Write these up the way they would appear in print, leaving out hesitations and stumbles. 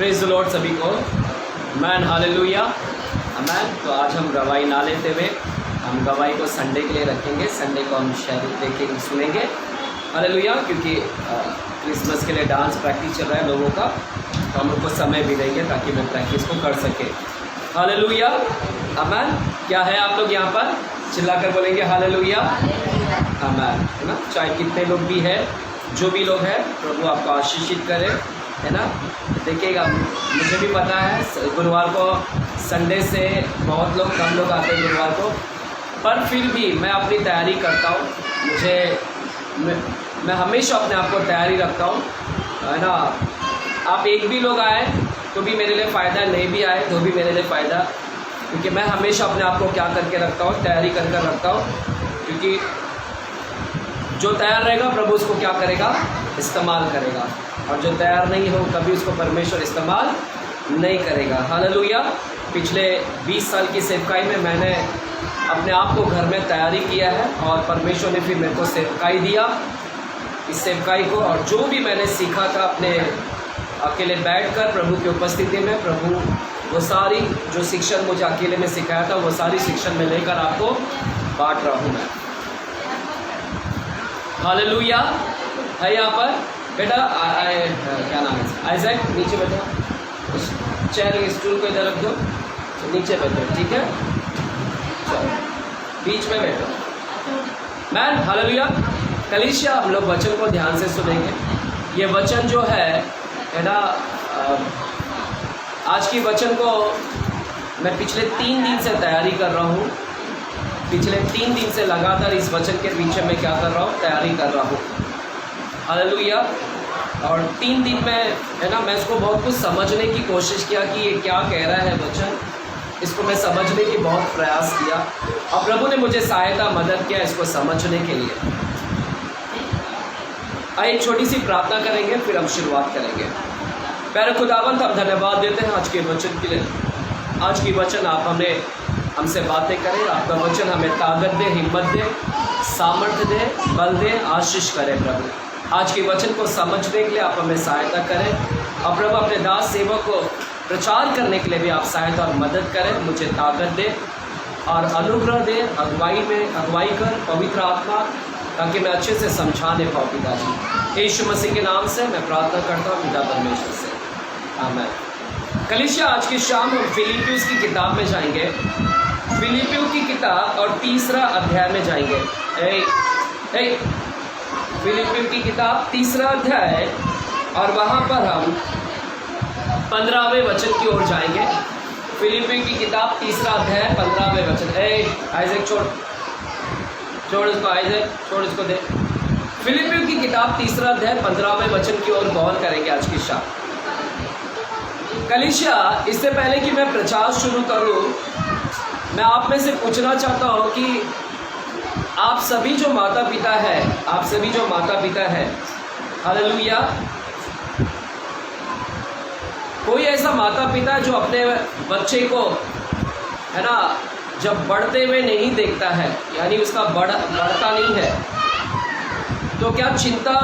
Praise the lord सभी को। Amen hallelujah amen. तो आज हम गवाही ना लेते हुए हम गवाही को संडे के लिए रखेंगे। संडे को हम शायद देखेंगे, सुनेंगे हालेलुया, क्योंकि क्रिसमस के लिए डांस प्रैक्टिस चल रहा है लोगों का, तो हम उनको समय भी देंगे ताकि मैं प्रैक्टिस को कर सके। हालेलुया अमैन। क्या है आप लोग यहाँ पर चिल्लाकर बोलेंगे हालेलुया अमैन, है ना। चाहे कितने लोग भी हैं, जो भी लोग हैं, प्रभु आपको आशीषित करे, है ना। देखिएगा, मुझे भी पता है गुरुवार को संडे से बहुत लोग कम लोग आते हैं गुरुवार को, पर फिर भी मैं अपनी तैयारी करता हूँ। मैं हमेशा अपने आप को तैयारी रखता हूँ, है ना। आप एक भी लोग आए तो भी मेरे लिए फ़ायदा, नहीं भी आए तो भी मेरे लिए फ़ायदा, क्योंकि मैं हमेशा अपने आप को क्या करके रखता हूँ, तैयारी कर रखता हूँ। क्योंकि जो तैयार रहेगा प्रभु उसको क्या करेगा, इस्तेमाल करेगा, और जो तैयार नहीं हो कभी उसको परमेश्वर इस्तेमाल नहीं करेगा। हालेलुया। पिछले 20 साल की सेवकाई में मैंने अपने आप को घर में तैयारी किया है, और परमेश्वर ने फिर मेरे को सेवकाई दिया, इस सेवकाई को। और जो भी मैंने सीखा था अपने अकेले बैठकर प्रभु की उपस्थिति में, प्रभु वो सारी जो शिक्षण मुझे अकेले में सिखाया था, वो सारी शिक्षण में लेकर आपको बांट रहा हूँ मैं। हालेलुया है। यहाँ पर बेटा क्या नाम है, आइजैक, नीचे बैठो, चेयर स्टूल को इधर रख दो, तो नीचे बैठो, ठीक है। चलो बीच में बैठो मैन। हालेलुया। कलीसिया, हम लोग वचन को ध्यान से सुनेंगे। ये वचन जो है ना, आज की वचन को मैं पिछले 3 दिन से तैयारी कर रहा हूँ। पिछले 3 दिन से लगातार इस वचन के पीछे मैं क्या कर रहा हूँ, तैयारी कर रहा हूँ। हालेलुया। और 3 दिन में, है ना, मैं इसको बहुत कुछ समझने की कोशिश किया कि ये क्या कह रहा है वचन, इसको मैं समझने की बहुत प्रयास किया, और प्रभु ने मुझे सहायता, मदद किया इसको समझने के लिए। एक छोटी सी प्रार्थना करेंगे, फिर हम शुरुआत करेंगे। प्यारे खुदावंत, हम धन्यवाद देते हैं आज के वचन के लिए। आज की वचन आप हमसे बातें करें, आपका वचन हमें ताकत दे, हिम्मत दे, सामर्थ्य दे, बल दे, आशीष करें प्रभु। आज के वचन को समझने के लिए आप हमें सहायता करें, और प्रभु अपने दास सेवक को प्रचार करने के लिए भी आप सहायता और मदद करें। मुझे ताकत दे और अनुग्रह दे, अगुवाई कर पवित्र आत्मा, ताकि मैं अच्छे से समझा दे पाऊँ पिताजी। यीशु मसीह के नाम से मैं प्रार्थना करता हूँ पिता परमेश्वर से, आमीन। कलीसिया, आज की शाम हम फिलिपियों की किताब में जाएंगे। फिलिपियों की किताब और 3रा अध्याय में जाएंगे। फिलिपियों की किताब 3रा अध्याय, और वहाँ पर हम 15वें वचन की ओर जाएंगे। फिलिपियों की किताब 3रा अध्याय 15वें वचन। आइजैक छोड़ इसको, आइजैक छोड़ इसको, दे। फिलिपियों की किताब 3रा अध्याय 15वें वचन की ओर गौर करेंगे आज की शाम। कलीसिया, इससे पहले कि मैं प्रचार शुरू करूं, मैं आप में से पूछना चाहता हूं कि आप सभी जो माता पिता है, हालेलुया, कोई ऐसा माता पिता जो अपने बच्चे को, है ना, जब बढ़ते हुए नहीं देखता है, यानी उसका बढ़ता नहीं है, तो क्या चिंता,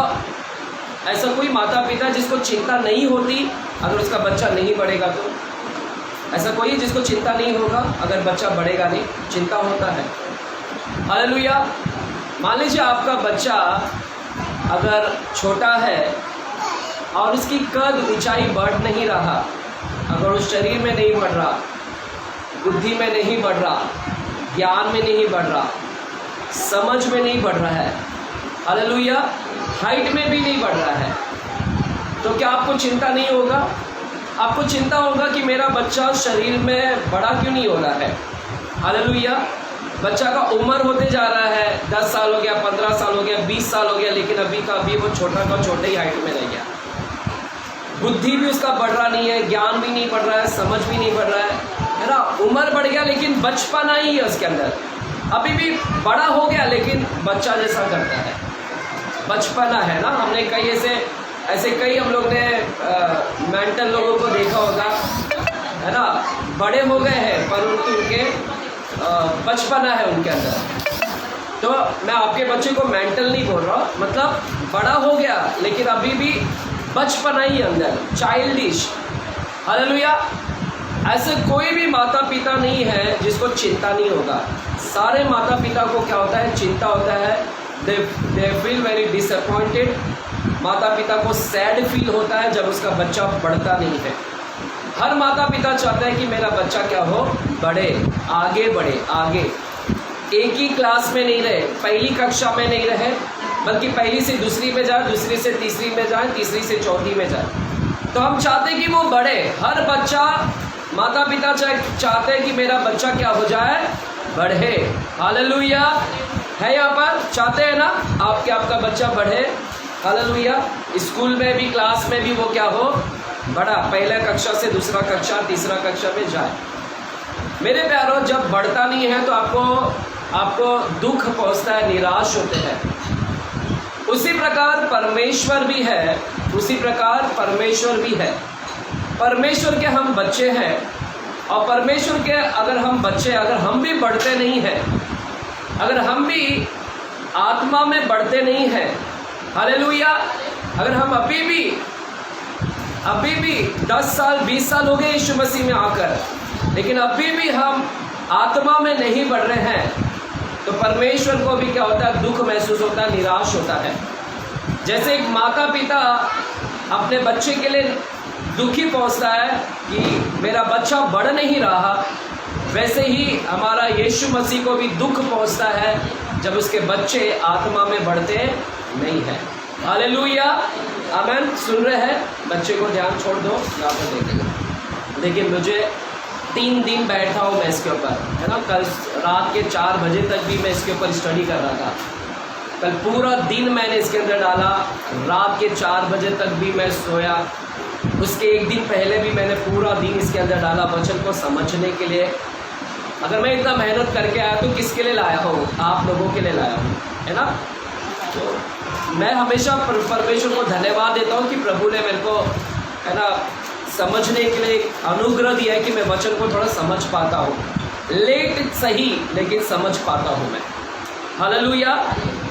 ऐसा कोई माता पिता जिसको चिंता नहीं होती अगर उसका बच्चा नहीं बढ़ेगा? तो ऐसा कोई जिसको चिंता नहीं होगा अगर बच्चा बढ़ेगा नहीं? चिंता होता है। हालेलुया। मान लीजिए आपका बच्चा अगर छोटा है और उसकी कद ऊंचाई बढ़ नहीं रहा, अगर उस शरीर में नहीं बढ़ रहा, बुद्धि में नहीं बढ़ रहा, ज्ञान में नहीं बढ़ रहा, समझ में नहीं बढ़ रहा है, हालेलुया, हाइट में भी नहीं बढ़ रहा है, तो क्या आपको चिंता नहीं होगा? आपको चिंता होगा कि मेरा बच्चा शरीर में बड़ा क्यों नहीं हो रहा है। हालेलुया। बच्चा का उम्र होते जा रहा है, 10 साल हो गया, 15 साल हो गया, 20 साल हो गया, लेकिन अभी का अभी वो छोटा का छोटे ही हाइट में रह गया। बुद्धि भी उसका बढ़ रहा नहीं है, ज्ञान भी नहीं बढ़ रहा है, समझ भी नहीं बढ़ रहा है ना। उम्र बढ़ गया लेकिन बचपना ही है उसके अंदर, अभी भी बड़ा हो गया लेकिन बच्चा जैसा करता है, बचपना है ना। हमने कई ऐसे कई हम लोग ने मेंटल लोगों को देखा होगा, है ना, बड़े हो गए हैं पर उनके बचपना है उनके अंदर। तो मैं आपके बच्चे को मेंटल नहीं बोल रहा, मतलब बड़ा हो गया लेकिन अभी भी बचपना ही अंदर, चाइल्डिश, हालेलुया। ऐसे कोई भी माता पिता नहीं है जिसको चिंता नहीं होगा। सारे माता पिता को क्या होता है? चिंता होता है। They feel very disappointed. माता पिता को सैड फील होता है जब उसका बच्चा बढ़ता नहीं है। हर माता पिता चाहता है कि मेरा बच्चा क्या हो? बढ़े, आगे बढ़े, आगे। एक ही क्लास में नहीं रहे, पहली कक्षा में नहीं रहे, बल्कि पहली से दूसरी में जाए, दूसरी से तीसरी में जाए, तीसरी से चौथी में जाए। तो हम चाहते हैं कि वो बढ़े। हर बच्चा, माता पिता चाहते हैं कि मेरा बच्चा क्या हो जाए? बढ़े। हालेलुया। है यहाँ पर? चाहते हैं ना आपका बच्चा बढ़े। हालेलुया। स्कूल में भी, क्लास में भी वो क्या हो? बड़ा, पहला कक्षा से दूसरा कक्षा, तीसरा कक्षा में जाए। मेरे प्यारों, जब बढ़ता नहीं है तो आपको दुख पहुंचता है, निराश होते हैं। उसी प्रकार परमेश्वर भी है, उसी प्रकार परमेश्वर भी है। परमेश्वर के हम बच्चे हैं, और परमेश्वर के अगर हम बच्चे, अगर हम भी बढ़ते नहीं हैं, अगर हम भी आत्मा में बढ़ते नहीं हैं, हालेलुया, अगर हम अभी भी 10 साल 20 साल हो गए यीशु मसीह में आकर, लेकिन अभी भी हम आत्मा में नहीं बढ़ रहे हैं, तो परमेश्वर को भी क्या होता है? दुख महसूस होता है, निराश होता है। जैसे एक माता पिता अपने बच्चे के लिए दुखी पहुंचता है कि मेरा बच्चा बढ़ नहीं रहा, वैसे ही हमारा यीशु मसीह को भी दुख पहुंचता है जब उसके बच्चे आत्मा में बढ़ते नहीं हैं। हालेलुया, आमेन। सुन रहे हैं? बच्चे को ध्यान छोड़ दो, यहाँ पर देखेंगे। देखिए, मुझे 3 दिन बैठा हूँ मैं इसके ऊपर, है ना। कल रात के 4 बजे तक भी मैं इसके ऊपर स्टडी कर रहा था। कल पूरा दिन मैंने इसके अंदर डाला, रात के 4 बजे तक भी मैं सोया। उसके एक दिन पहले भी मैंने पूरा दिन इसके अंदर डाला वचन को समझने के लिए। अगर मैं इतना मेहनत करके आया तो किसके लिए लाया हूँ? आप लोगों के लिए लाया हूँ, है ना। तो मैं हमेशा परमेश्वर को धन्यवाद देता हूँ कि प्रभु ने मेरे को, है ना, समझने के लिए अनुग्रह दिया है कि मैं वचन को थोड़ा समझ पाता हूँ। लेट सही, लेकिन समझ पाता हूँ मैं। हालेलुया।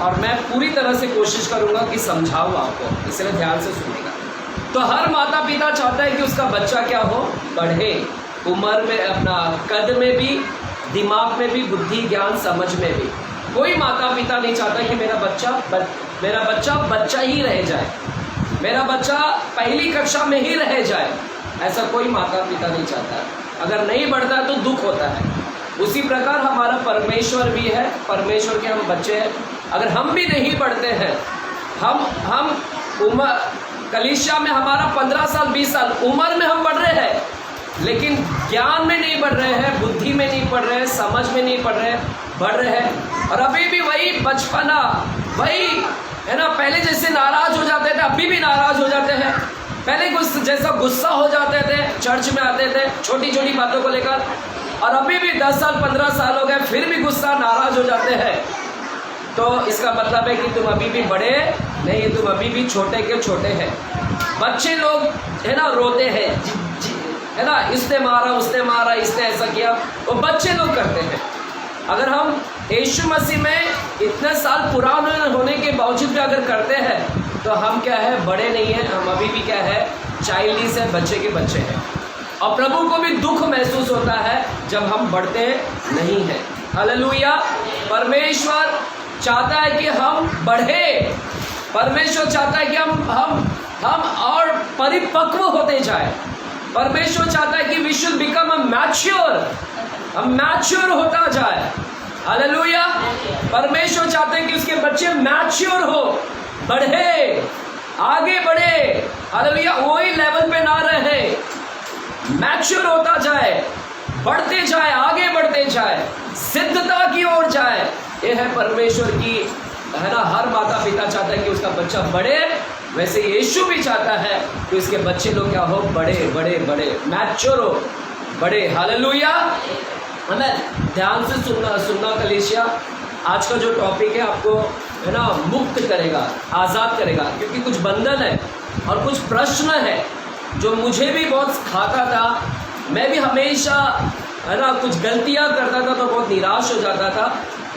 और मैं पूरी तरह से कोशिश करूँगा कि समझाऊँ आपको, इसलिए ध्यान से सुनेगा। तो हर माता पिता चाहता है कि उसका बच्चा क्या हो? बढ़े, उम्र में, अपना कद में भी, दिमाग में भी, बुद्धि ज्ञान समझ में भी। कोई माता पिता नहीं चाहता कि मेरा बच्चा बच्चा ही रह जाए, मेरा बच्चा पहली कक्षा में ही रह जाए। ऐसा कोई माता पिता नहीं चाहता। अगर नहीं बढ़ता है तो दुख होता है। उसी प्रकार हमारा परमेश्वर भी है, परमेश्वर के हम बच्चे हैं। अगर हम भी नहीं बढ़ते हैं, हम उम्र, कलीसिया में हमारा 15 साल 20 साल उम्र में हम बढ़ रहे हैं, लेकिन ज्ञान में नहीं बढ़ रहे हैं, बुद्धि में नहीं बढ़ रहे हैं, समझ में नहीं बढ़ रहे हैं। और अभी भी वही बचपना, वही, है ना, पहले जैसे नाराज हो जाते थे अभी भी नाराज हो जाते हैं। पहले जैसा गुस्सा हो जाते थे, चर्च में आते थे छोटी छोटी बातों को लेकर, और अभी भी 10 साल 15 साल हो गए फिर भी गुस्सा, नाराज हो जाते हैं। तो इसका मतलब है कि तुम अभी भी बड़े नहीं, तुम अभी भी छोटे के छोटे हैं। बच्चे लोग, है ना, रोते हैं, है ना, इसने मारा, उसने मारा, इसने ऐसा किया, वो बच्चे लोग करते हैं। अगर हम यीशु मसीह में इतने साल पुराने होने के बावजूद भी अगर करते हैं तो हम क्या है? बड़े नहीं हैं, हम अभी भी क्या है? चाइल्डिश है, बच्चे के बच्चे हैं। और प्रभु को भी दुख महसूस होता है जब हम बढ़ते नहीं हैं। हालेलुया। परमेश्वर चाहता है कि हम बढ़े, परमेश्वर चाहता है कि हम और परिपक्व होते जाए। परमेश्वर चाहता है कि we should become a mature, हम मैच्योर होता जाए। हालेलुया। परमेश्वर चाहते हैं कि उसके बच्चे मैच्योर हो, बढ़े, आगे बढ़े। हालेलुया। वही लेवल पे ना रहे, मैच्योर होता जाए, बढ़ते जाए, आगे बढ़ते जाए, सिद्धता की ओर जाए। ये है परमेश्वर की, है ना। हर माता पिता चाहता है कि उसका बच्चा बढ़े, वैसे यीशु भी चाहता है कि उसके बच्चे लोग क्या हो? बड़े बड़े बड़े, मैच्योर हो, बड़े। हालेलुया। हमें ध्यान से सुनना कलीसिया। आज का जो टॉपिक है आपको, है ना, मुक्त करेगा, आज़ाद करेगा, क्योंकि कुछ बंधन है और कुछ प्रश्न है जो मुझे भी बहुत खाता था। मैं भी हमेशा, है ना, कुछ गलतियां करता था तो बहुत निराश हो जाता था।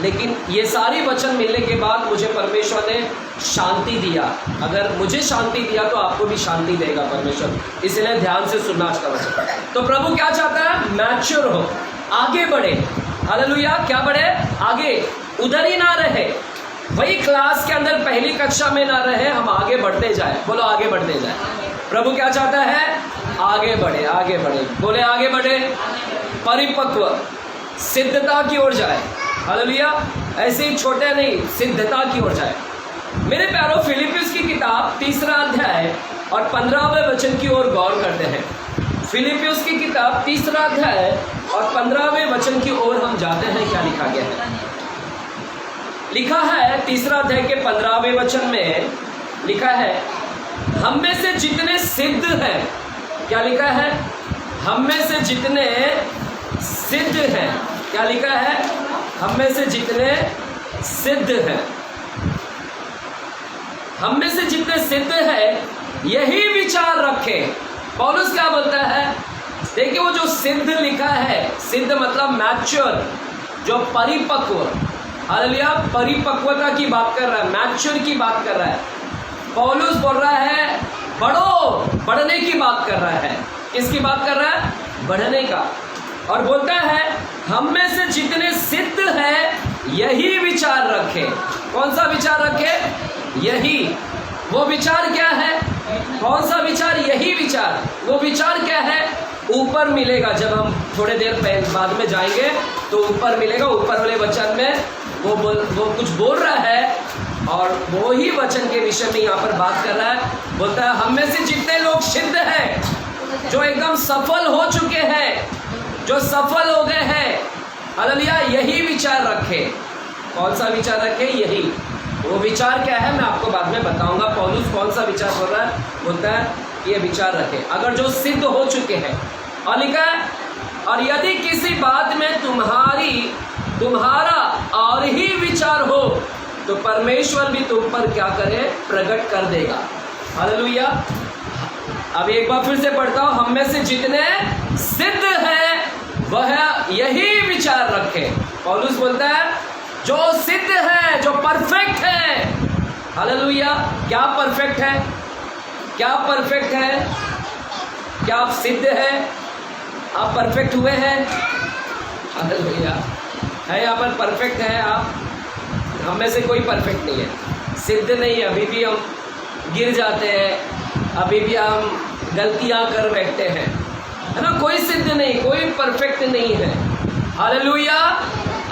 लेकिन ये सारी वचन मिलने के बाद मुझे परमेश्वर ने शांति दिया। अगर मुझे शांति दिया तो आपको भी शांति देगा परमेश्वर, इसलिए ध्यान से सुनना आज का वचन। तो प्रभु क्या चाहता है? मैच्योर हो, आगे बढ़े। हालेलुया। क्या बढ़े? आगे, उधर ही ना रहे, वही क्लास के अंदर पहली कक्षा में ना रहे, हम आगे बढ़ते जाए। बोलो आगे बढ़ते जाए। प्रभु क्या चाहता है? आगे बढ़े, आगे बढ़े। बोले आगे बढ़े, परिपक्व, सिद्धता की ओर जाए। हालेलुया। ऐसे ही छोटे नहीं, सिद्धता की ओर जाए। मेरे प्यारो, फिलिपियोस की किताब 3 अध्याय और 15वें वचन की ओर गौर करते हैं। फिलिपियोस की किताब 3 अध्याय और 15वें वचन की ओर हम जाते हैं। क्या लिखा गया है? लिखा है 3 अध्याय के 15वें वचन में लिखा है, हम में से जितने सिद्ध हैं। क्या लिखा है? हम में से जितने सिद्ध हैं। क्या लिखा है? हम में से जितने सिद्ध हैं। हम में से जितने सिद्ध हैं यही विचार रखें। पौलुस क्या बोलता है? देखिए, वो जो सिद्ध लिखा है, सिद्ध मतलब मैच्योर, जो परिपक्व। हालेलुया। परिपक्वता की बात कर रहा है, मैच्योर की बात कर रहा है। पौलुस बोल रहा है बढ़ो, बढ़ने की बात कर रहा है। किसकी बात कर रहा है? बढ़ने का। और बोलता है हम में से जितने सिद्ध हैं यही विचार रखें। कौन सा विचार रखें? यही। वो विचार क्या है? कौन सा विचार? यही विचार। वो विचार क्या है? ऊपर मिलेगा। जब हम थोड़े देर बाद में जाएंगे तो ऊपर मिलेगा। ऊपर वाले वचन में वो कुछ बोल रहा है और वो ही वचन के विषय में यहाँ पर बात कर रहा है। बोलता है हम में से जितने लोग सिद्ध हैं, जो एकदम सफल हो चुके हैं, जो सफल हो गए हैं, हालेलुया, यही विचार रखे। कौन सा विचार रखे? यही। वो विचार क्या है मैं आपको बाद में बताऊंगा। पौलुस कौन सा विचार बोल रहा है? बोलता है ये विचार रखे अगर जो सिद्ध हो चुके हैं। और लिखा है और यदि किसी बात में तुम्हारा और ही विचार हो तो परमेश्वर भी तुम पर क्या करे? प्रकट कर देगा। हालेलुया। अब एक बार फिर से पढ़ता हूं, हम में से जितने सिद्ध हैं वह यही विचार रखे। पौलुस बोलता है जो सिद्ध है, जो परफेक्ट है। हालेलुया। क्या परफेक्ट है? क्या परफेक्ट है? क्या आप सिद्ध हैं? आप परफेक्ट हुए हैं? हालेलुया। है यहाँ पर परफेक्ट है आप? हम में से कोई परफेक्ट नहीं है, सिद्ध नहीं है। अभी भी हम गिर जाते हैं, अभी भी हम गलतियां कर बैठते हैं, है ना। कोई सिद्ध नहीं, कोई परफेक्ट नहीं है। हालेलुया।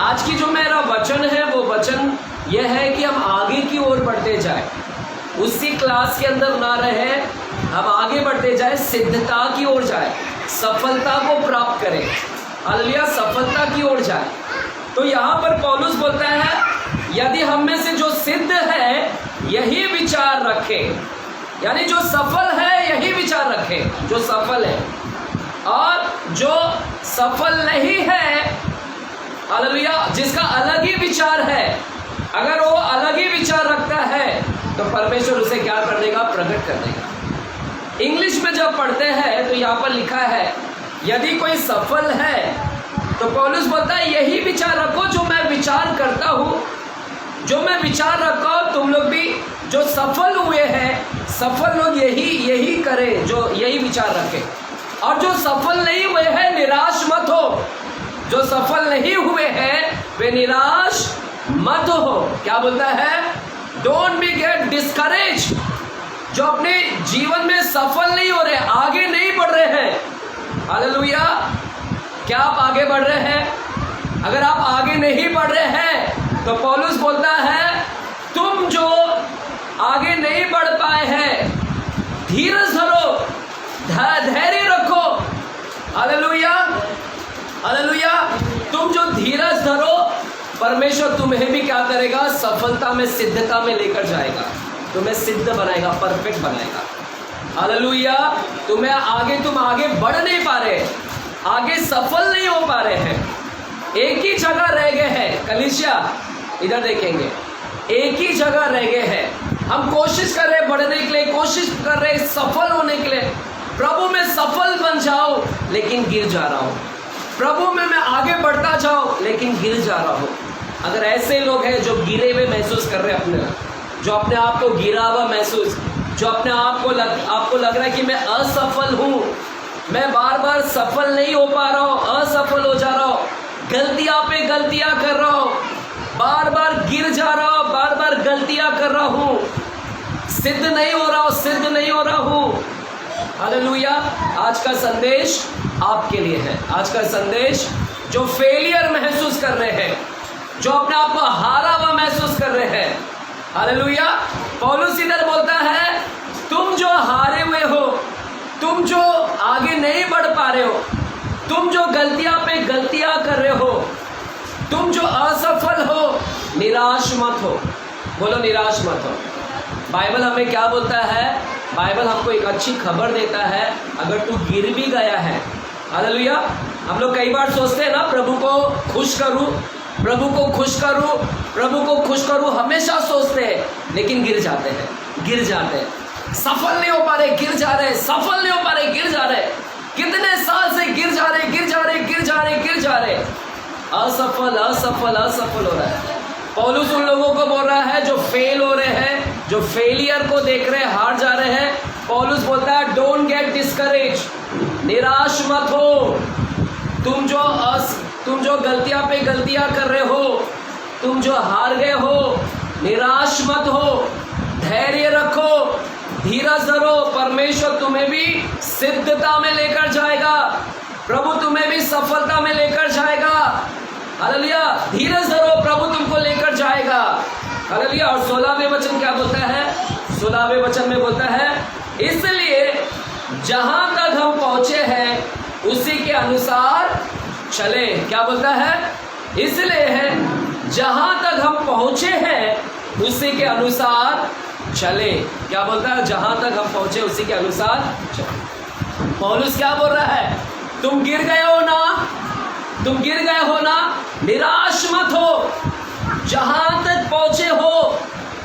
आज की जो मेरा वचन है वो वचन यह है कि हम आगे की ओर बढ़ते जाए, उसी क्लास के अंदर ना रहे, हम आगे बढ़ते जाए, सिद्धता की ओर जाए, सफलता को प्राप्त करें। हालेलुया। सफलता की ओर जाए। तो यहाँ पर पौलुस बोलता है यदि हम में से जो सिद्ध है यही विचार रखे, यानी जो सफल है यही विचार रखे, जो सफल है। और जो सफल नहीं है, हालेलुया, जिसका अलग ही विचार है, अगर वो अलग ही विचार रखता है तो परमेश्वर उसे क्या कर देगा? प्रकट कर देगा। इंग्लिश में जब पढ़ते हैं तो यहाँ पर लिखा है यदि कोई सफल है तो पौलुस बोलता है यही विचार रखो जो मैं विचार करता हूँ, जो मैं विचार रखा हूँ तुम लोग भी जो सफल हुए हैं, सफल लोग यही करें, जो यही विचार रखें। और जो सफल नहीं हुए हैं निराश मत हो। जो सफल नहीं हुए हैं वे निराश मत हो। क्या बोलता है? Don't be get discourage. जो अपने जीवन में सफल नहीं हो रहे, आगे नहीं बढ़ रहे हैं, हालेलुया। क्या आप आगे बढ़ रहे हैं? अगर आप आगे नहीं बढ़ रहे हैं तो पौलुस बोलता है तुम जो आगे नहीं बढ़ पाए हैं, धीरज धरो, धैर्य रखो। हालेलुया। हालेलुया। तुम जो धीरज धरो, परमेश्वर तुम्हें भी क्या करेगा? सफलता में, सिद्धता में लेकर जाएगा, तुम्हें सिद्ध बनाएगा, परफेक्ट बनाएगा। हालेलुया। तुम आगे बढ़ नहीं पा रहे, आगे सफल नहीं हो पा रहे हैं, एक ही जगह रह गए हैं। कलीसिया इधर देखेंगे, एक ही जगह रह गए हैं। हम कोशिश कर रहे हैं बढ़ने के लिए, कोशिश कर रहे हैं सफल होने के लिए। प्रभु में सफल बन जाओ लेकिन गिर जा रहा हूँ, प्रभु में मैं आगे बढ़ता जाऊँ लेकिन गिर जा रहा हूँ। अगर ऐसे लोग हैं जो गिरे हुए महसूस कर रहे हैं अपने, जो अपने आप को गिरा हुआ महसूस, जो अपने आप को आपको लग रहा है कि मैं असफल हूँ, मैं बार बार सफल नहीं हो पा रहा हूँ, असफल हो जा रहा हूँ, गलतियां पे गलतियां कर रहा हूँ, बार बार गिर जा रहा हूँ, बार बार गलतियां कर रहा हूँ, सिद्ध नहीं हो रहा हूँ, सिद्ध नहीं हो रहा हूँ। हालेलुया। आज का संदेश आपके लिए है। आज का संदेश जो फेलियर महसूस कर रहे हैं, जो अपने आप को हारा हुआ महसूस कर रहे हैं, हालेलुया। पौलुस इधर बोलता है, तुम जो हारे हुए हो, तुम जो आगे नहीं बढ़ पा रहे हो, तुम जो गलतियां पे गलतियां कर रहे हो, तुम जो असफल हो, निराश मत हो। बोलो निराश मत हो। बाइबल हमें क्या बोलता है? बाइबल हमको एक अच्छी खबर देता है, अगर तू गिर भी गया है, हालेलुया। हम लोग कई बार सोचते हैं ना, प्रभु को खुश करूं, प्रभु को खुश करूं, प्रभु को खुश करूं, हमेशा सोचते हैं, लेकिन गिर जाते हैं, गिर जाते हैं, सफल नहीं हो पा रहे, गिर जा रहे, सफल नहीं हो पा रहे, गिर जा रहे, कितने साल से गिर जा रहे, गिर जा रहे, गिर जा रहे, गिर जा रहे, असफल असफल असफल हो रहा है। पौलुस उन लोगों को बोल रहा है जो फेल हो रहे हैं, जो फेलियर को देख रहे हैं, हार जा रहे हैं। पौलुस बोलता है, डोंट गेट डिस्करेज, निराश मत हो। तुम जो गलतियां पे गलतियां कर रहे हो, तुम जो हार गए हो, निराश मत हो, धैर्य रखो, धीरज धरो। परमेश्वर तुम्हें भी सिद्धता में लेकर जाएगा, प्रभु तुम्हें भी सफलता में लेकर जाएगा। हालेलुया। धीरज धरो, प्रभु तुमको लेकर जाएगा। हालेलुया। और 16वें वचन क्या बोलता है? 16वें वचन में बोलता है, इसलिए जहां तक हम पहुंचे हैं उसी के अनुसार चले। क्या बोलता है? इसलिए है जहां तक हम पहुंचे हैं उसी के अनुसार चले। क्या बोलता है? जहां तक हम पहुंचे उसी के अनुसार चले। पौलुस क्या बोल रहा है? तुम गिर गए हो ना, तुम गिर गए हो ना, निराश मत हो। जहां तक पहुंचे हो,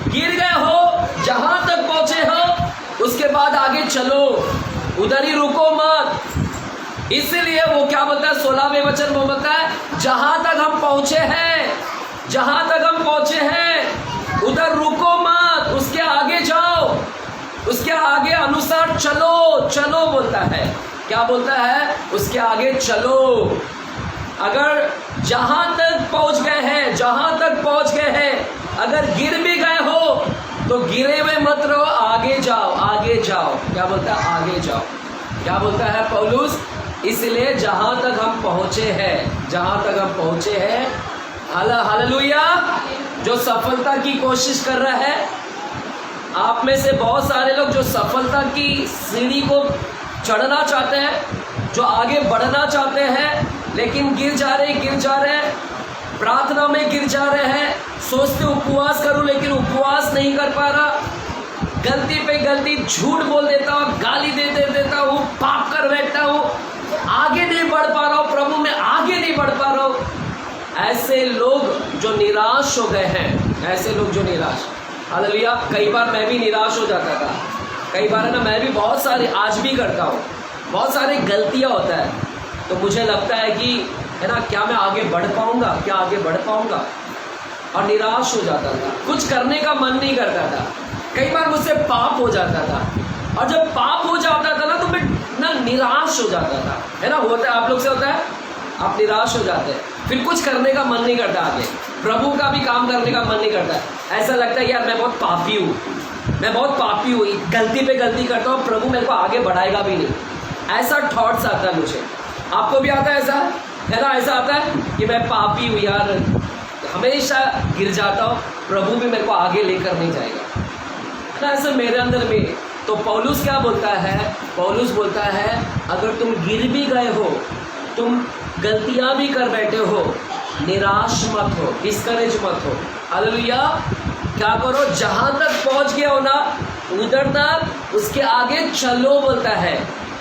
गिर गए हो, जहां तक पहुंचे हो, उसके बाद आगे चलो, उधर ही रुको मत। इसलिए वो क्या बोलता है? 16वें वचन में बोलता है, जहां तक हम पहुंचे हैं, जहां तक हम पहुंचे हैं, उधर रुको मत, उसके आगे जाओ, उसके आगे अनुसार चलो, चलो बोलता है। क्या बोलता है? उसके आगे चलो। अगर जहां तक पहुंच गए हैं, जहां तक पहुंच गए हैं, अगर गिर भी गए हो तो गिरे हुए मत रहो, आगे जाओ, आगे जाओ। क्या बोलता है? आगे जाओ। क्या बोलता है पौलुस? इसलिए जहां तक हम पहुंचे हैं, जहां तक हम पहुंचे हैं, हालेलुया। जो सफलता की कोशिश कर रहा है, आप में से बहुत सारे लोग जो सफलता की सीढ़ी को चढ़ना चाहते हैं, जो आगे बढ़ना चाहते हैं, लेकिन गिर जा रहे, गिर जा रहे हैं, प्रार्थना में गिर जा रहे हैं, सोचते उपवास करूं लेकिन उपवास नहीं कर पा रहा, गलती पे गलती झूठ बोल देता हूँ, गाली देता हूँ, पाप कर बैठता हूँ, आगे नहीं बढ़ पा रहा हूँ, प्रभु में आगे नहीं बढ़ पा रहा हूँ। ऐसे लोग जो निराश हो गए हैं, ऐसे लोग जो निराश, हालेलुया। कई बार मैं भी निराश हो जाता था, कई बार है ना, मैं भी बहुत सारी, आज भी करता हूँ, बहुत सारी गलतियाँ होता है, तो मुझे लगता है कि है ना, क्या मैं आगे बढ़ पाऊंगा, क्या आगे बढ़ पाऊंगा, और निराश हो जाता था, कुछ करने का मन नहीं करता था। कई बार मुझसे पाप हो जाता था, और जब पाप हो जाता था ना तो मैं ना निराश हो जाता था, है ना, होता है, आप लोग से होता है, आप निराश हो जाते हैं, फिर कुछ करने का मन नहीं करता, आगे प्रभु का भी काम करने का मन नहीं करता। ऐसा लगता है यार मैं बहुत पापी हूँ, मैं बहुत पापी हूँ, गलती पे गलती करता हूँ, प्रभु मेरे को आगे बढ़ाएगा भी नहीं। ऐसा थॉट्स आता है मुझे, आपको भी आता है ऐसा, है ना, ऐसा आता है कि मैं पापी हूँ यार, हमेशा गिर जाता हूँ, प्रभु भी मेरे को आगे लेकर नहीं जाएगा, है ना, ऐसा मेरे अंदर में। तो पौलुस क्या बोलता है? पौलुस बोलता है, अगर तुम गिर भी गए हो, तुम गलतियां भी कर बैठे हो, निराश मत हो, डिस्करेज मत हो। हालेलुया। क्या करो? जहां तक पहुंच गए हो ना, उधर तक, उसके आगे चलो बोलता है,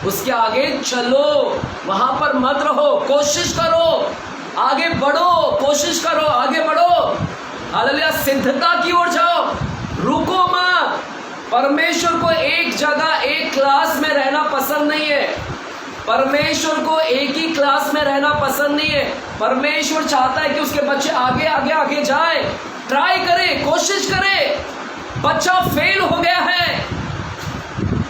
उसके आगे चलो, वहां पर मत रहो, कोशिश करो, आगे बढ़ो, कोशिश करो, आगे बढ़ो। हालेलुया। सिद्धता की ओर जाओ, रुको मत। परमेश्वर को एक जगह, एक क्लास में रहना पसंद नहीं है। परमेश्वर को एक ही क्लास में रहना पसंद नहीं है। परमेश्वर चाहता है कि उसके बच्चे आगे आगे आगे जाए, ट्राई करे, कोशिश करे। बच्चा फेल हो गया है,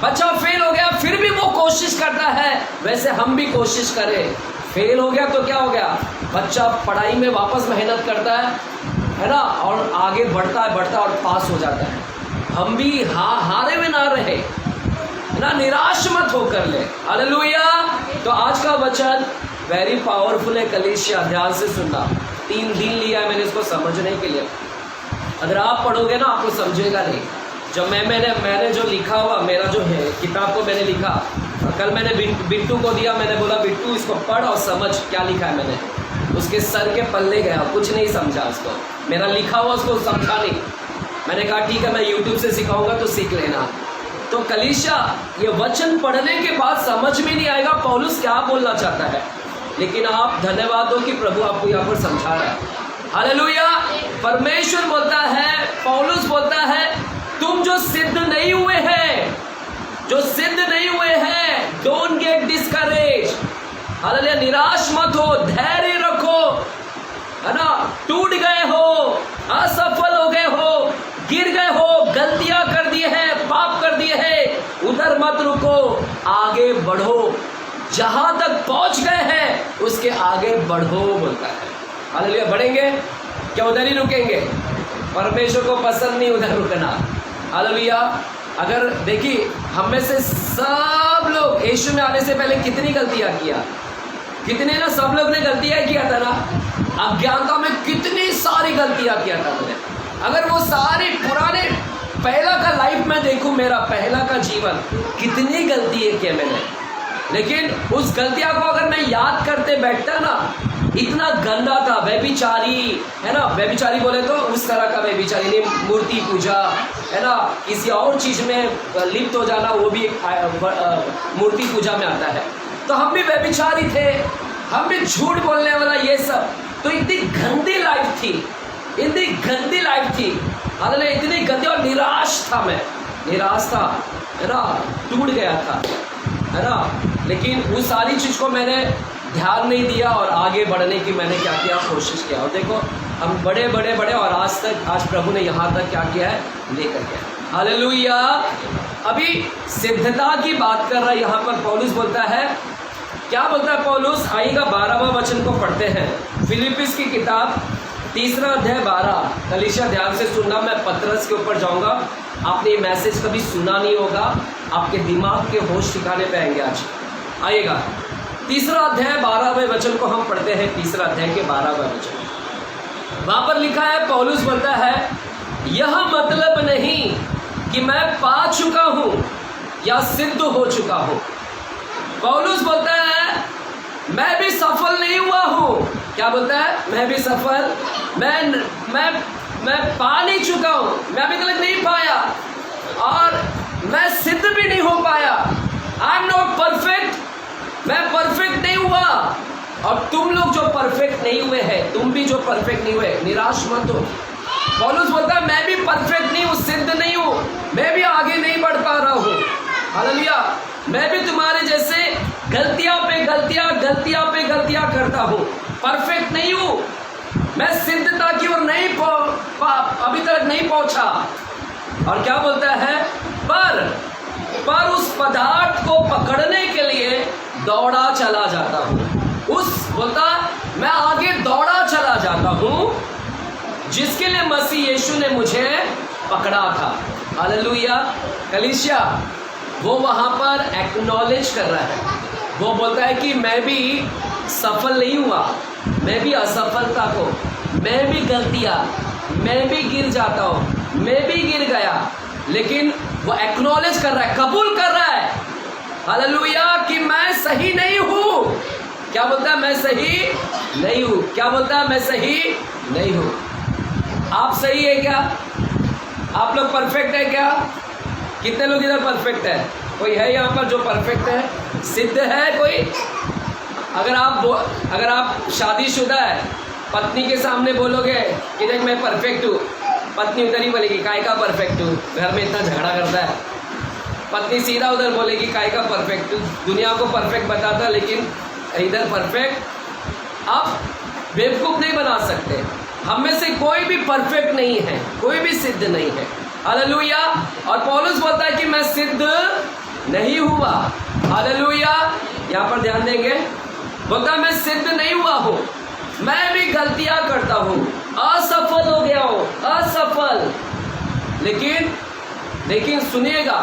बच्चा फेल हो गया, फिर भी वो कोशिश करता है, वैसे हम भी कोशिश करें। फेल हो गया तो क्या हो गया, बच्चा पढ़ाई में वापस मेहनत करता है ना, और आगे बढ़ता है और पास हो जाता है। हम भी हारे में ना रहे ना, निराश मत होकर ले। हालेलुया। तो आज का वचन वेरी पावरफुल है कलीसिया, ध्यान से सुनना। 3 दिन लिया है मैंने इसको समझने के लिए। अगर आप पढ़ोगे ना आपको समझेगा नहीं। जब मैंने जो लिखा हुआ, मेरा जो है किताब को मैंने लिखा, कल मैंने बिट्टू को दिया, मैंने बोला बिट्टू इसको पढ़ और समझ क्या लिखा है मैंने। उसके सर के पल्ले गया, कुछ नहीं समझा उसको, मेरा लिखा हुआ उसको समझा नहीं। मैंने कहा ठीक है मैं यूट्यूब से सिखाऊंगा तो सीख लेना। तो कलीसिया ये वचन पढ़ने के बाद समझ में नहीं आएगा पौलुस क्या बोलना चाहता है, लेकिन आप धन्यवाद हो कि प्रभु आपको यहाँ पर समझा रहा है। हालेलुया। परमेश्वर बोलता है, पौलुस बोलता है, तुम जो सिद्ध नहीं हुए हैं, जो सिद्ध नहीं हुए हैं, डोंट गेट डिस्करेज। हालेलुया। निराश मत हो, धैर्य रखो, है ना। टूट गए हो, असफल हो गए हो, गिर गए हो, गलतियां कर दी है, पाप कर दिए है, उधर मत रुको, आगे बढ़ो। जहां तक पहुंच गए हैं उसके आगे बढ़ो बोलता है। हालेलुया। बढ़ेंगे क्या, उधर ही रुकेंगे? परमेश्वर को पसंद नहीं उधर रुकना। हालेलुया। अगर देखिए हम में से सब लोग यीशु में आने से पहले कितनी गलतियां किया, कितने ना, सब लोग ने गलतियां किया था ना, अज्ञानता में कितनी सारी गलतियां किया था मैंने। अगर वो सारी पुराने पहला का लाइफ में देखूं, मेरा पहला का जीवन, कितनी गलतियां की मैंने, लेकिन उस गलतियां को अगर मैं याद करते बैठता ना, इतना गंदा था। व्यभिचारी, है ना, व्यभिचारी बोले तो उस तरह का व्यभिचारी नहीं, मूर्ति पूजा, है ना, किसी और चीज में लिप्त हो जाना, वो भी मूर्ति पूजा में आता है। तो हम भी व्यभिचारी थे, हम भी झूठ बोलने वाला, ये सब। तो इतनी गंदी लाइफ थी, इतनी गंदी लाइफ थी। हालांकि इतनी गंदी, और निराश था मैं, निराश था, है ना, टूट गया था, है ना। लेकिन उस सारी चीज को मैंने ध्यान नहीं दिया और आगे बढ़ने की मैंने क्या किया, कोशिश किया। और देखो हम बड़े बड़े बड़े, और आज प्रभु ने यहाँ तक क्या किया है, लेकर गया। हालेलुया। अभी सिद्धता की बात कर रहा है यहाँ पर पौलुस, बोलता है, क्या बोलता है पौलुस? आइएगा 12वां वचन को पढ़ते हैं। फिलिप्पिस की किताब 3 अध्याय 12। कलीसिया ध्यान से सुनना, मैं पतरस के ऊपर जाऊंगा। आपने मैसेज कभी सुना नहीं होगा, आपके दिमाग के होश ठिकाने पे आएंगे आज। आइएगा 3 अध्याय 12वें वचन को हम पढ़ते हैं। 3 अध्याय के 12वां वचन, वहां पर लिखा है, पौलुस बोलता है, यह मतलब नहीं कि मैं पा चुका हूं या सिद्ध हो चुका हूं। पौलुस बोलता है मैं भी सफल नहीं हुआ हूं। क्या बोलता है? मैं भी सफल, मैं पा नहीं चुका हूं, मैं अभी तक नहीं पाया, और मैं सिद्ध भी नहीं हो पाया। आई एम नॉट परफेक्ट, मैं परफेक्ट नहीं हुआ। और तुम लोग जो परफेक्ट नहीं हुए हैं, तुम भी जो परफेक्ट नहीं हुए, निराश मत हो। पौलुस बोलता है मैं भी परफेक्ट नहीं हूँ, सिद्ध नहीं हूँ, मैं भी आगे नहीं बढ़ पा रहा हूँ। हालेलुया। मैं भी तुम्हारे जैसे गलतियां पे गलतियां करता हूँ, परफेक्ट नहीं हूँ, मैं सिद्धता की ओर नहीं अभी तक नहीं पहुंचा। और क्या बोलता है? पर उस पदार्थ को पकड़ने के लिए दौड़ा चला जाता हूँ। बोलता मैं आगे दौड़ा चला जाता हूँ जिसके लिए मसीह यीशु ने मुझे पकड़ा था। हालेलुया। कलीसिया वो वहाँ पर एक्नॉलेज कर रहा है, वो बोलता है कि मैं भी सफल नहीं हुआ, मैं भी असफलता को, मैं भी गलतियाँ, मैं भी गिर जाता हूँ, मैं भी गिर गया, लेकिन वो एक्नॉलेज कर रहा है, कबूल कर रहा है। हालेलुया कि मैं सही नहीं हूँ। क्या बोलता है? मैं सही नहीं हूँ। क्या बोलता है? मैं सही नहीं हूँ। आप सही है क्या? आप लोग परफेक्ट है क्या? कितने लोग इधर परफेक्ट है? कोई है यहाँ पर जो परफेक्ट है, सिद्ध है कोई? अगर आप शादीशुदा है, पत्नी के सामने बोलोगे कि देख मैं परफेक्ट हूँ, पत्नी उधर ही बोलेगी काय का परफेक्ट हूँ, घर में इतना झगड़ा करता है, पत्नी सीधा उधर बोलेगी काय का परफेक्ट, दुनिया को परफेक्ट बताता लेकिन इधर परफेक्ट। आप बेवकूफ़ नहीं बना सकते। हम में से कोई भी परफेक्ट नहीं है, कोई भी सिद्ध नहीं है। हालेलुया। और पौलुस बोलता है कि मैं सिद्ध नहीं हुआ। हालेलुया। यहाँ पर ध्यान देंगे, बोलता है मैं सिद्ध नहीं हुआ हूँ, मैं भी गलतियां करता हूँ, असफल हो गया हूँ, असफल। लेकिन सुनिएगा,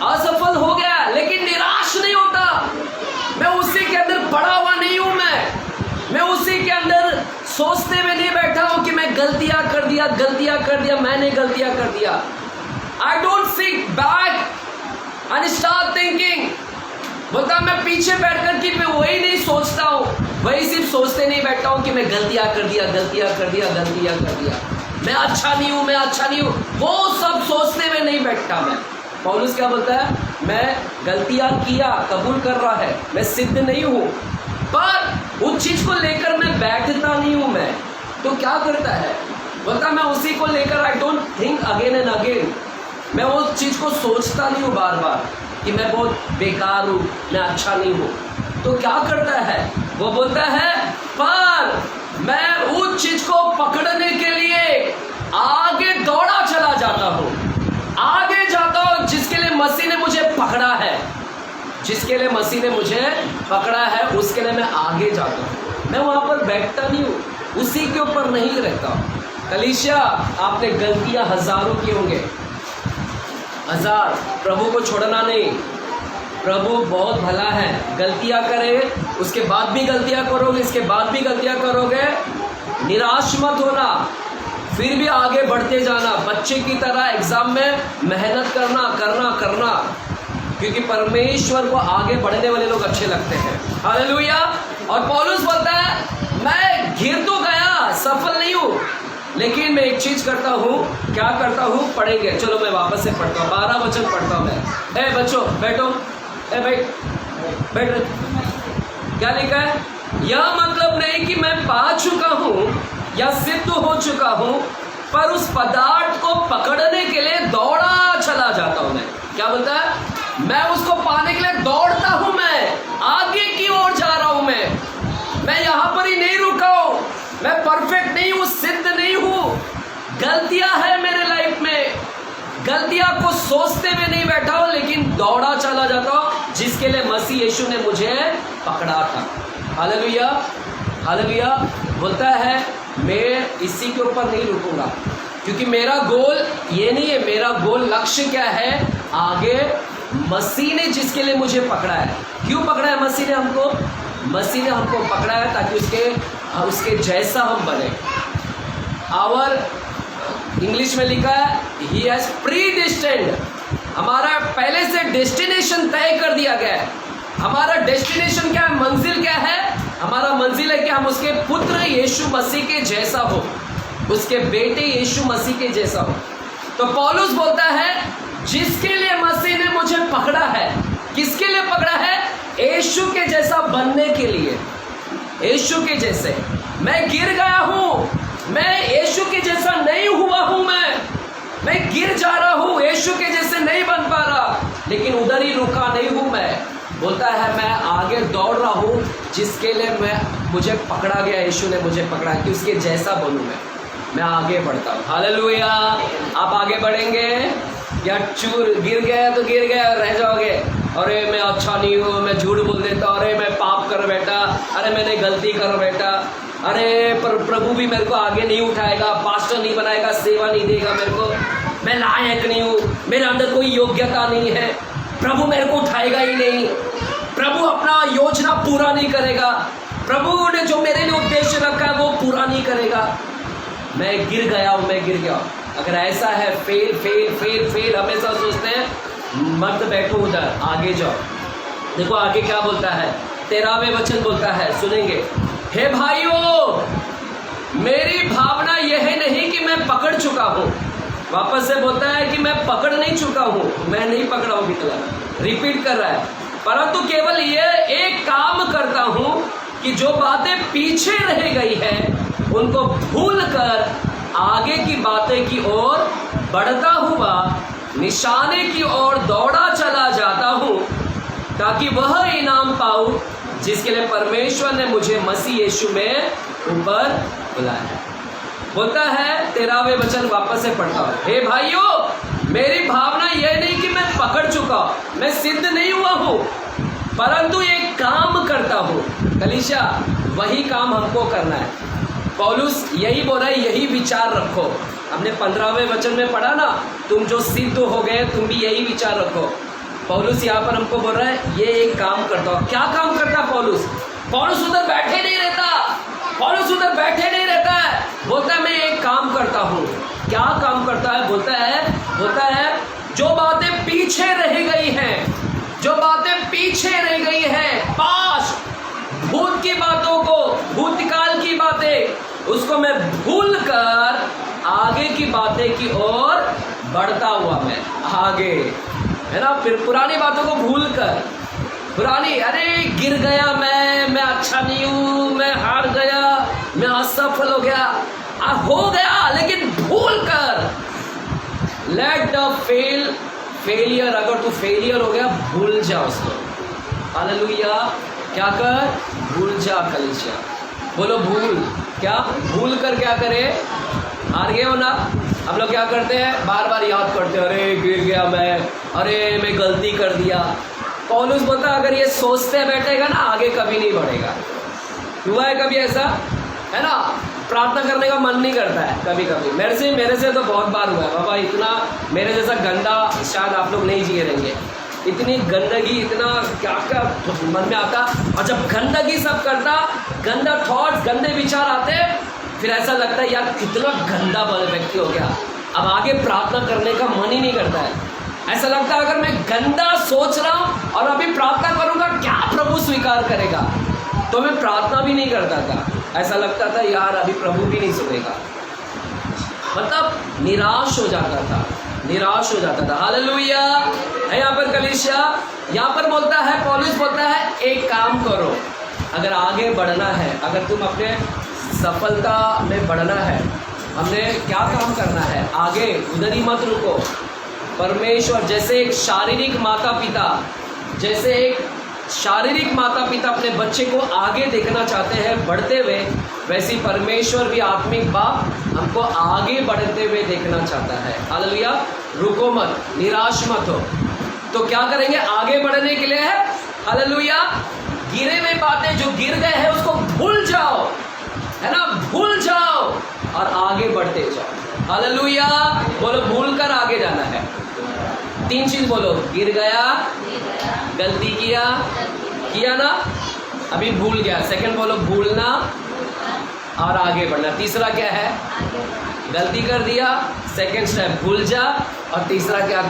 असफल हो गया लेकिन निराश नहीं होता। मैं उसी के अंदर पड़ा हुआ नहीं हूं। मैं उसी के अंदर सोचते हुए नहीं बैठा हूं कि मैं गलतियां कर दिया, मैंने गलतियां कर दिया। I don't sit back and start thinking. बोलता मैं पीछे बैठकर कि मैं वही नहीं सोचता हूँ, वही सिर्फ सोचते नहीं बैठता हूँ कि मैं गलतियां कर दिया, मैं अच्छा नहीं हूँ, वो सब सोचते हुए नहीं बैठता मैं। पौलुस क्या बोलता है, मैं गलतियां किया, कबूल कर रहा है, मैं सिद्ध नहीं हूँ, पर उस चीज को लेकर मैं बैठता नहीं हूँ। मैं तो क्या करता है, बोलता मैं उसी को लेकर I don't think again and again. मैं उस चीज को सोचता नहीं हूँ बार बार कि मैं बहुत बेकार हूँ, मैं अच्छा नहीं हूँ। तो क्या करता है, वो बोलता है पर मैं उस चीज को पकड़ने के लिए आगे दौड़ा चला जाता हूँ, आगे जाता हूँ, जिसके लिए मसीह ने मुझे पकड़ा है, उसके लिए मैं आगे जाता हूँ। मैं वहां पर बैठता नहीं हूँ, उसी के ऊपर नहीं रहता। कलीसिया, आपने गलतियां हजारों की होंगे, हजार। प्रभु को छोड़ना नहीं, प्रभु बहुत भला है। गलतियां करे, उसके बाद भी गलतियां करोगे, इसके बाद भी गलतियां करोगे, निराश मत होना, फिर भी आगे बढ़ते जाना। बच्चे की तरह एग्जाम में मेहनत करना, क्योंकि परमेश्वर को आगे बढ़ने वाले लोग अच्छे लगते हैं। हालेलुया। और पौलुस बोलता है मैं गिर तो गया, सफल नहीं हूँ, लेकिन मैं एक चीज करता हूँ। क्या करता हूँ, पढ़ेंगे, चलो मैं वापस से पढ़ता हूँ, 12 वचन पढ़ता हूँ मैं। ए बच्चों बैठो, बैठ। क्या लिखा है, यह मतलब नहीं कि मैं पा चुका हूँ या सिद्ध हो चुका हूँ, पर उस पदार्थ को पकड़ने के लिए दौड़ा चला जाता हूँ। मैं क्या बोलता है, मैं उसको पाने के लिए दौड़ता हूँ, मैं आगे की ओर जा रहा हूँ। मैं यहाँ पर ही नहीं रुका हूँ, मैं परफेक्ट नहीं हूँ, सिद्ध नहीं हूँ, गलतियां है मेरे लाइफ में, गलतियां को सोचते हुए नहीं बैठा हूँ, लेकिन दौड़ा चला जाता हूँ, जिसके लिए मसीह यीशु ने मुझे पकड़ा था। Hallelujah, hallelujah. बोलता है मैं इसी के ऊपर नहीं रुकूंगा, क्योंकि मेरा गोल ये नहीं है। मेरा गोल, लक्ष्य क्या है, आगे मसीह ने जिसके लिए मुझे पकड़ा है। क्यों पकड़ा है मसीह ने हमको? मसीह ने हमको पकड़ा है ताकि उसके जैसा हम बने। आवर इंग्लिश में लिखा है ही हैज प्रीडिस्टिन्ड। हमारा पहले से डेस्टिनेशन तय कर दिया गया है। हमारा डेस्टिनेशन क्या है, मंजिल क्या है? हमारा मंजिल है कि हम उसके पुत्र यीशु मसीह के जैसा हो, उसके बेटे यीशु मसीह के जैसा हो। तो पौलुस बोलता है जिसके लिए मसीह ने मुझे पकड़ा है, किसके लिए पकड़ा है? यीशु के जैसा बनने के लिए। यीशु के जैसे मैं गिर गया हूँ, मैं यीशु के जैसा नहीं हुआ हूँ, मैं गिर जा रहा हूँ, यीशु के जैसे नहीं बन पा रहा, लेकिन उधर ही रुका नहीं हूँ। मैं बोलता है मैं आगे दौड़ रहा हूँ, जिसके लिए मुझे पकड़ा गया, यीशु ने मुझे पकड़ा कि उसके जैसा बनूँ। मैं आगे बढ़ता हूँ। हालेलुया। आप आगे बढ़ेंगे या गिर गया तो गिर गया रह जाओगे, अरे मैं अच्छा नहीं हूँ, मैं झूठ बोल देता, अरे मैं पाप कर बैठा, अरे मैंने गलती कर बैठा, अरे पर प्रभु भी मेरे को आगे नहीं उठाएगा, पास्टर नहीं बनाएगा, सेवा नहीं देगा मेरे को, मैं लायक नहीं हूँ, मेरे अंदर कोई योग्यता नहीं है, प्रभु मेरे को उठाएगा ही नहीं, प्रभु अपना योजना पूरा नहीं करेगा, प्रभु ने जो मेरे लिए उद्देश्य रखा है वो पूरा नहीं करेगा, मैं गिर गया हूँ, मैं गिर गया हूँ। अगर ऐसा है, फेल फेल फेल फेल हमेशा सोचते हैं, मत बैठो उधर, आगे जाओ। देखो आगे क्या बोलता है, 13वें वचन बोलता है, सुनेंगे। हे भाइयों, मेरी भावना यह नहीं कि मैं पकड़ चुका हूँ। वापस से बोलता है कि मैं पकड़ नहीं चुका हूँ, मैं नहीं पकड़ा हूँ, रिपीट कर रहा है, परंतु केवल ये एक काम करता हूँ कि जो बातें पीछे रह गई है उनको भूल कर आगे की बातें की ओर बढ़ता हुआ निशाने की ओर दौड़ा चला जाता हूँ ताकि वह इनाम पाऊँ जिसके लिए परमेश्वर ने मुझे मसीह यीशु में ऊपर बुलाया है। बोलता है 13वें वचन वापस से पढ़ता हूँ। हे भाइयों, मेरी भावना यह नहीं कि मैं पकड़ चुका, मैं सिद्ध नहीं हुआ हूँ, परंतु एक काम करता हूँ। कलीसिया, वही काम हमको करना है। पौलुस यही बोल रहा है, यही विचार रखो। हमने 15वें वचन में पढ़ा ना, तुम जो सिद्ध हो गए तुम भी यही विचार रखो। पौलुस यहाँ पर हमको बोल रहा है ये एक काम करता हूँ। क्या काम करता है पौलुस? पौलुस उधर बैठे नहीं रहता, पौलुस उधर बैठे नहीं रहता है। बोलता है मैं एक काम करता हूँ। क्या काम करता है? बोलता है जो बातें पीछे रह गई हैं, जो बातें पीछे रह गई हैं, पास्ट भूत की बातों को, भूतकाल की बातें, उसको मैं भूल कर आगे की बातें की ओर बढ़ता हुआ मैं आगे, है ना। फिर पुरानी बातों को भूल कर, पुरानी, अरे गिर गया मैं अच्छा नहीं हूँ, मैं हार गया, मैं असफल हो गया, हो गया, लेकिन भूल कर, लेट द फेलियर, अगर तू फेलियर हो गया भूल जा उसको। हालेलुया। क्या कर? भूल जा। कलीसिया बोलो भूल। क्या भूल कर क्या करे? हार गए हो ना। हम लोग क्या करते हैं? बार बार याद करते हैं, अरे गिर गया अरे मैं गलती कर दिया। पौलुस बोलता अगर ये सोचते बैठेगा ना आगे कभी नहीं बढ़ेगा। हुआ है कभी ऐसा? है ना, प्रार्थना करने का मन नहीं करता है कभी कभी। मेरे से तो बहुत बार हुआ है बाबा, इतना मेरे जैसा गंदा शायद आप लोग नहीं जिए रहेंगे। इतनी गंदगी, इतना क्या क्या मन में आता, और जब गंदगी सब करता, गंदा थॉट्स, गंदे विचार आते, फिर ऐसा लगता है यार कितना गंदा व्यक्ति हो गया, अब आगे प्रार्थना करने का मन ही नहीं करता है। ऐसा लगता है अगर मैं गंदा सोच रहा हूँ और अभी प्रार्थना करूँगा क्या प्रभु स्वीकार करेगा, तो मैं प्रार्थना भी नहीं करता था। ऐसा लगता था यार अभी प्रभु भी नहीं सुनेगा, मतलब निराश हो जाता था, निराश हो जाता था। हालेलुया है यहाँ पर कलीसिया। यहाँ पर बोलता है, पौलुस बोलता है एक काम करो, अगर आगे बढ़ना है, अगर तुम अपने सफलता में बढ़ना है, हमने क्या काम करना है? आगे उधर ही मत रुको। परमेश्वर जैसे एक शारीरिक माता पिता अपने बच्चे को आगे देखना चाहते हैं बढ़ते हुए, वैसे परमेश्वर भी आत्मिक बाप हमको आगे बढ़ते हुए देखना चाहता है। हालेलुया। रुको मत, निराश मत हो। तो क्या करेंगे? आगे बढ़ने के लिए है, हालेलुया, गिरे हुए बातें जो गिर गए हैं उसको भूल जाओ, है ना, भूल जाओ और आगे बढ़ते जाओ। हालेलुया। बोलो भूल कर आगे जाना है। 3 चीज बोलो, गिर गया, गलती किया ना, अभी भूल गया। सेकंड बोलो भूलना और आगे बढ़ना। तीसरा क्या है? गलती कर दिया, सेकंड स्टेप भूल जा, और तीसरा क्या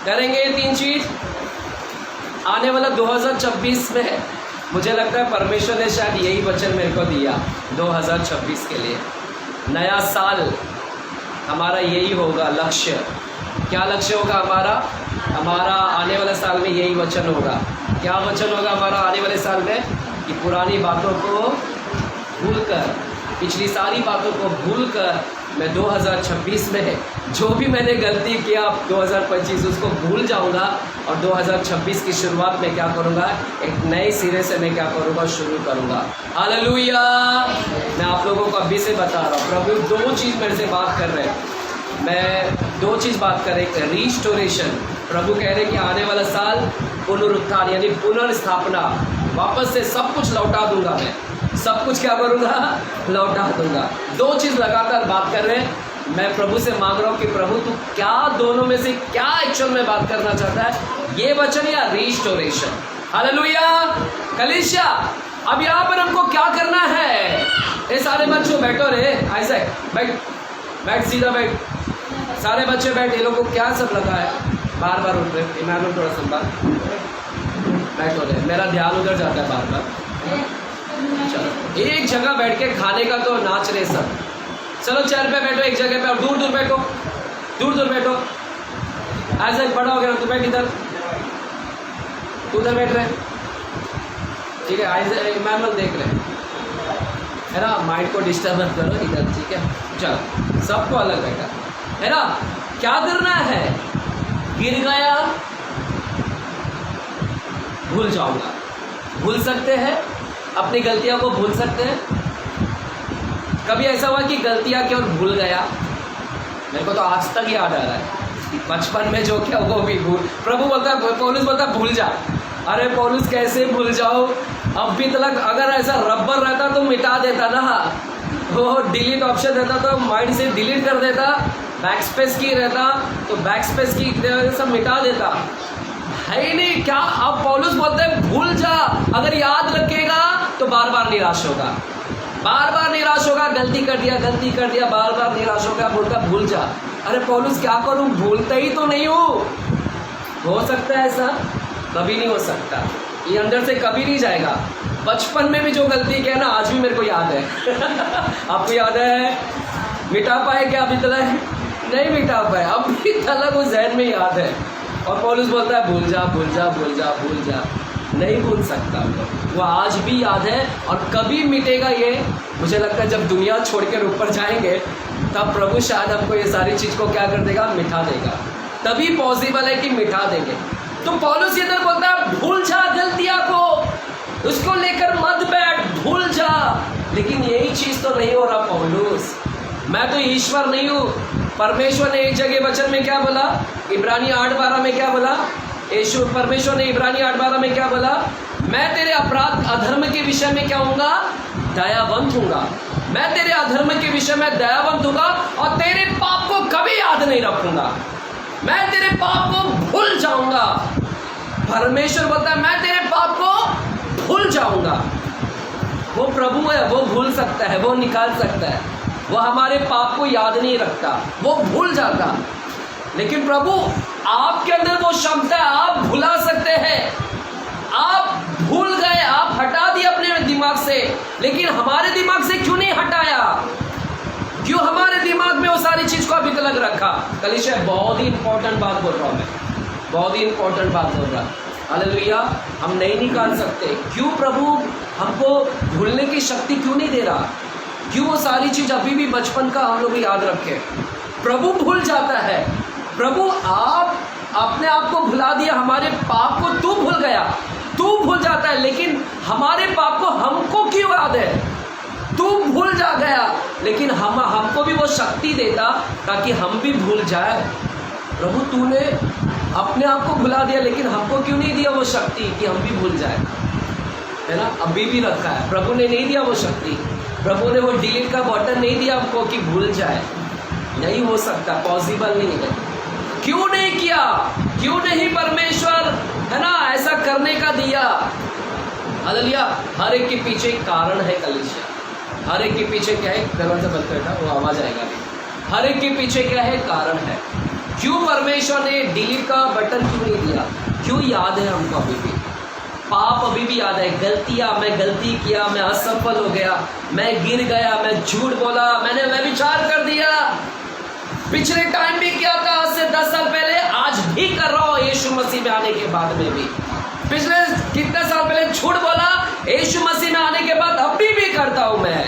करेंगे? ये 3 चीज आने वाला 2026 में मुझे लगता है परमेश्वर ने शायद यही वचन मेरे को दिया 2026 के लिए। नया साल हमारा यही होगा लक्ष्य। क्या लक्ष्य होगा हमारा आने वाले साल में? यही वचन होगा। क्या वचन होगा हमारा आने वाले साल में? कि पुरानी बातों को भूलकर, पिछली सारी बातों को भूलकर मैं 2026 में जो भी मैंने गलती किया 2025 उसको भूल जाऊंगा, और 2026 की शुरुआत में क्या करूंगा? एक नए सिरे से मैं क्या करूंगा? शुरू करूंगा। हालेलुया। मैं आप लोगों को अभी से बता रहा हूँ, प्रभु 2 चीज़ मेरे से बात कर रहे हैं। मैं 2 चीज़ बात कर रहे हैं। रिस्टोरेशन, प्रभु कह रहे हैं कि आने वाला साल पुनरुत्थान यानी पुनर्स्थापना, वापस से सब कुछ लौटा दूंगा। मैं सब कुछ क्या करूँगा? लौटा दूंगा। 2 चीज़ लगातार बात कर रहे हैं। मैं प्रभु से मांग रहा हूँ कि प्रभु तू क्या दोनों में से क्या एक्चुअल में बात करना चाहता है, ये वचन या रिस्टोरेशन। हालेलुया कलीसिया। अब यहाँ पर हमको क्या करना है? ये सारे बच्चों बैठो रे, आइजैक बैठ सीधा बैठ, सारे बच्चे बैठ। ये लोगों को क्या सब लगा है? बार बार उठ रहे। इमानुअल थोड़ा संभाल, बैठो रे, मेरा ध्यान उधर जाता है बार बार। चलो एक जगह बैठ के खाने का तो नाच रहे सब। चलो चेयर पे बैठो एक जगह पे, और दूर दूर बैठो, दूर दूर बैठो। ऐसा बड़ा हो गया, तू बैठ इधर, तू उधर बैठ रहे, ठीक है। ऐसे इमानुअल देख रहे, है ना, माइंड को डिस्टर्ब मत करो इधर, ठीक है। चलो सबको अलग बैठा, है ना। क्या करना है? गिर गया, भूल जाऊंगा। भूल सकते हैं अपनी गलतियां को, भूल सकते हैं। कभी ऐसा हुआ कि गलतियां केवल भूल गया? मेरे को तो आज तक याद आ रहा है बचपन में जो क्या वो भी भूल। प्रभु बोलता है, पौलुस बोलता है भूल जा। अरे पौलुस कैसे भूल जाओ? अब भी तक अगर ऐसा रबर रहता तो मिटा देता ना, वो डिलीट ऑप्शन रहता तो माइंड से डिलीट कर देता, बैक स्पेस की रहता तो बैक स्पेस की सब मिटा देता, है ही नहीं क्या? अब पौलुस बोलते हैं भूल जा। अगर याद रखेगा तो बार बार निराश होगा, बार बार निराश होगा। गलती कर दिया, बार बार निराश होगा, बोलता भूल जा। अरे पौलुस क्या करूं, भूलता ही तो नहीं हूं। हो सकता है ऐसा? कभी नहीं हो सकता, ये अंदर से कभी नहीं जाएगा। बचपन में भी जो गलती किया ना, आज भी मेरे को याद है। आपको याद है? मिटा पाए क्या अभी तक? नहीं मिटा पाए, अभी तक वो जहन में याद है। और पौलुस बोलता है भूल जा, भूल जा, भूल जा, भूल जा। नहीं भूल सकता वो आज भी याद है और कभी मिटेगा ये? मुझे लगता है जब दुनिया छोड़ कर ऊपर जाएंगे तब प्रभु शायद हमको ये सारी चीज़ को क्या कर देगा, मिटा देगा। तभी पॉसिबल है कि मिटा देंगे। तो पौलुस इधर बोलता है भूल जा गलतियां को, उसको लेकर मत बैठ, भूल जा। लेकिन यही चीज़ तो नहीं हो रहा पौलुस। मैं तो ईश्वर नहीं हूँ। परमेश्वर ने एक जगह वचन में क्या बोला? इब्रानी 8:12 में क्या बोला? परमेश्वर ने इब्रानी 8:12 में क्या बोला? मैं तेरे अपराध अधर्म के विषय में क्या होऊंगा? दयावंत हूँगा। मैं तेरे अधर्म के विषय में दयावंत हूँगा और तेरे पाप को कभी याद नहीं रखूंगा। मैं तेरे पाप को भूल जाऊंगा। परमेश्वर बोलता है मैं तेरे पाप को भूल जाऊंगा। वो प्रभु है, वो भूल सकता है, वो निकाल सकता है। वो हमारे पाप को याद नहीं रखता, वो भूल जाता। लेकिन प्रभु आपके अंदर वो क्षमता है, आप भुला सकते हैं। आप भूल गए, आप हटा दिए अपने दिमाग से, लेकिन हमारे दिमाग से क्यों नहीं हटाया? क्यों हमारे दिमाग में वो सारी चीज को अभी तक रखा? कलीसिया बहुत ही इंपॉर्टेंट बात बोल रहा हूं मैं, बहुत ही इंपॉर्टेंट बात बोल रहा हूं। हालेलुया। हम नहीं निकाल सकते। क्यों प्रभु हमको भूलने की शक्ति क्यों नहीं दे रहा? क्यों वो सारी चीज अभी भी बचपन का हम लोग याद रखे? प्रभु भूल जाता है। प्रभु आप अपने आप को भुला दिया, हमारे पाप को तू भूल गया, तू भूल जाता है। लेकिन हमारे पाप को हमको क्यों याद है? तू भूल जा गया, लेकिन हमको भी वो शक्ति देता ताकि हम भी भूल जाए। प्रभु तूने अपने आप को भुला दिया, लेकिन हमको क्यों नहीं दिया वो शक्ति कि हम भी भूल जाए? है ना, अभी भी रखा है। प्रभु ने नहीं दिया वो शक्ति। प्रभु ने वो डिलीट का बटन नहीं दिया हमको कि भूल जाए। नहीं हो सकता, पॉसिबल नहीं है। क्यों नहीं किया? क्यों नहीं परमेश्वर, है ना, ऐसा करने का दिया? हालेलुया। हर एक के पीछे एक कारण है कलीसिया। हर एक के पीछे क्या है? दरवाजा बंद करना, वो आवाज आएगा नहीं। हर एक के पीछे क्या है? कारण है। क्यों परमेश्वर ने डिलीट का बटन क्यों नहीं दिया? क्यों याद है हमको अभी भी? पाप अभी भी याद है। गलतियां, मैं गलती किया, मैं असफल हो गया, मैं गिर गया, मैं झूठ बोला, मैंने व्यभिचार कर दिया। पिछले टाइम भी किया था, आज से 10 साल पहले, आज भी कर रहा हूँ यीशु मसीह में आने के बाद में भी। पिछले कितने साल पहले झूठ बोला, यीशु मसीह में आने के बाद अभी भी करता हूँ मैं,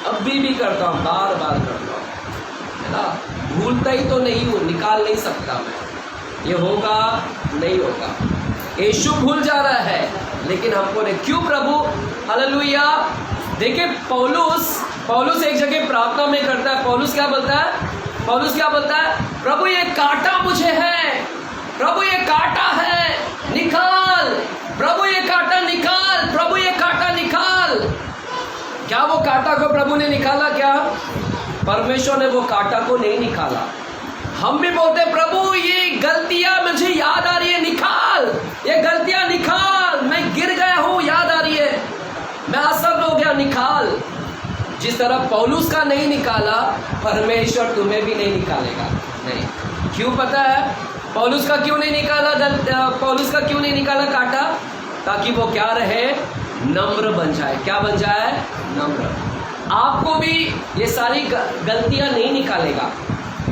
अभी भी करता हूँ, बार बार करता हूँ, है ना। भूलता ही तो नहीं हूँ, निकाल नहीं सकता मैं। ये होगा नहीं होगा। यीशु भूल जा रहा है, लेकिन हमको नहीं। क्यों प्रभु? हालेलुया। देखिए पौलुस एक जगह प्रार्थना में करता है। पौलुस क्या बोलता है? पौलुस क्या बोलता है? प्रभु ये कांटा मुझे है, प्रभु ये कांटा है, निकाल। प्रभु ये कांटा निकाल, प्रभु ये कांटा निकाल। क्या वो कांटा को प्रभु ने निकाला? क्या परमेश्वर ने वो कांटा को नहीं निकाला? हम भी बोलते प्रभु ये गलतियां मुझे याद आ रही है, निकाल ये गलतियां, निकाल। मैं गिर गया हूं, याद आ रही है, मैं असफल हो गया, निकाल। जिस तरह पौलुस का नहीं निकाला, परमेश्वर तुम्हें भी नहीं निकालेगा। नहीं। क्यों पता है पौलुस का क्यों नहीं निकाला? पौलुस का क्यों नहीं निकाला कांटा? ताकि वो क्या रहे? नम्र बन जाए। क्या बन जाए? नम्र। आपको भी ये सारी गलतियां नहीं निकालेगा,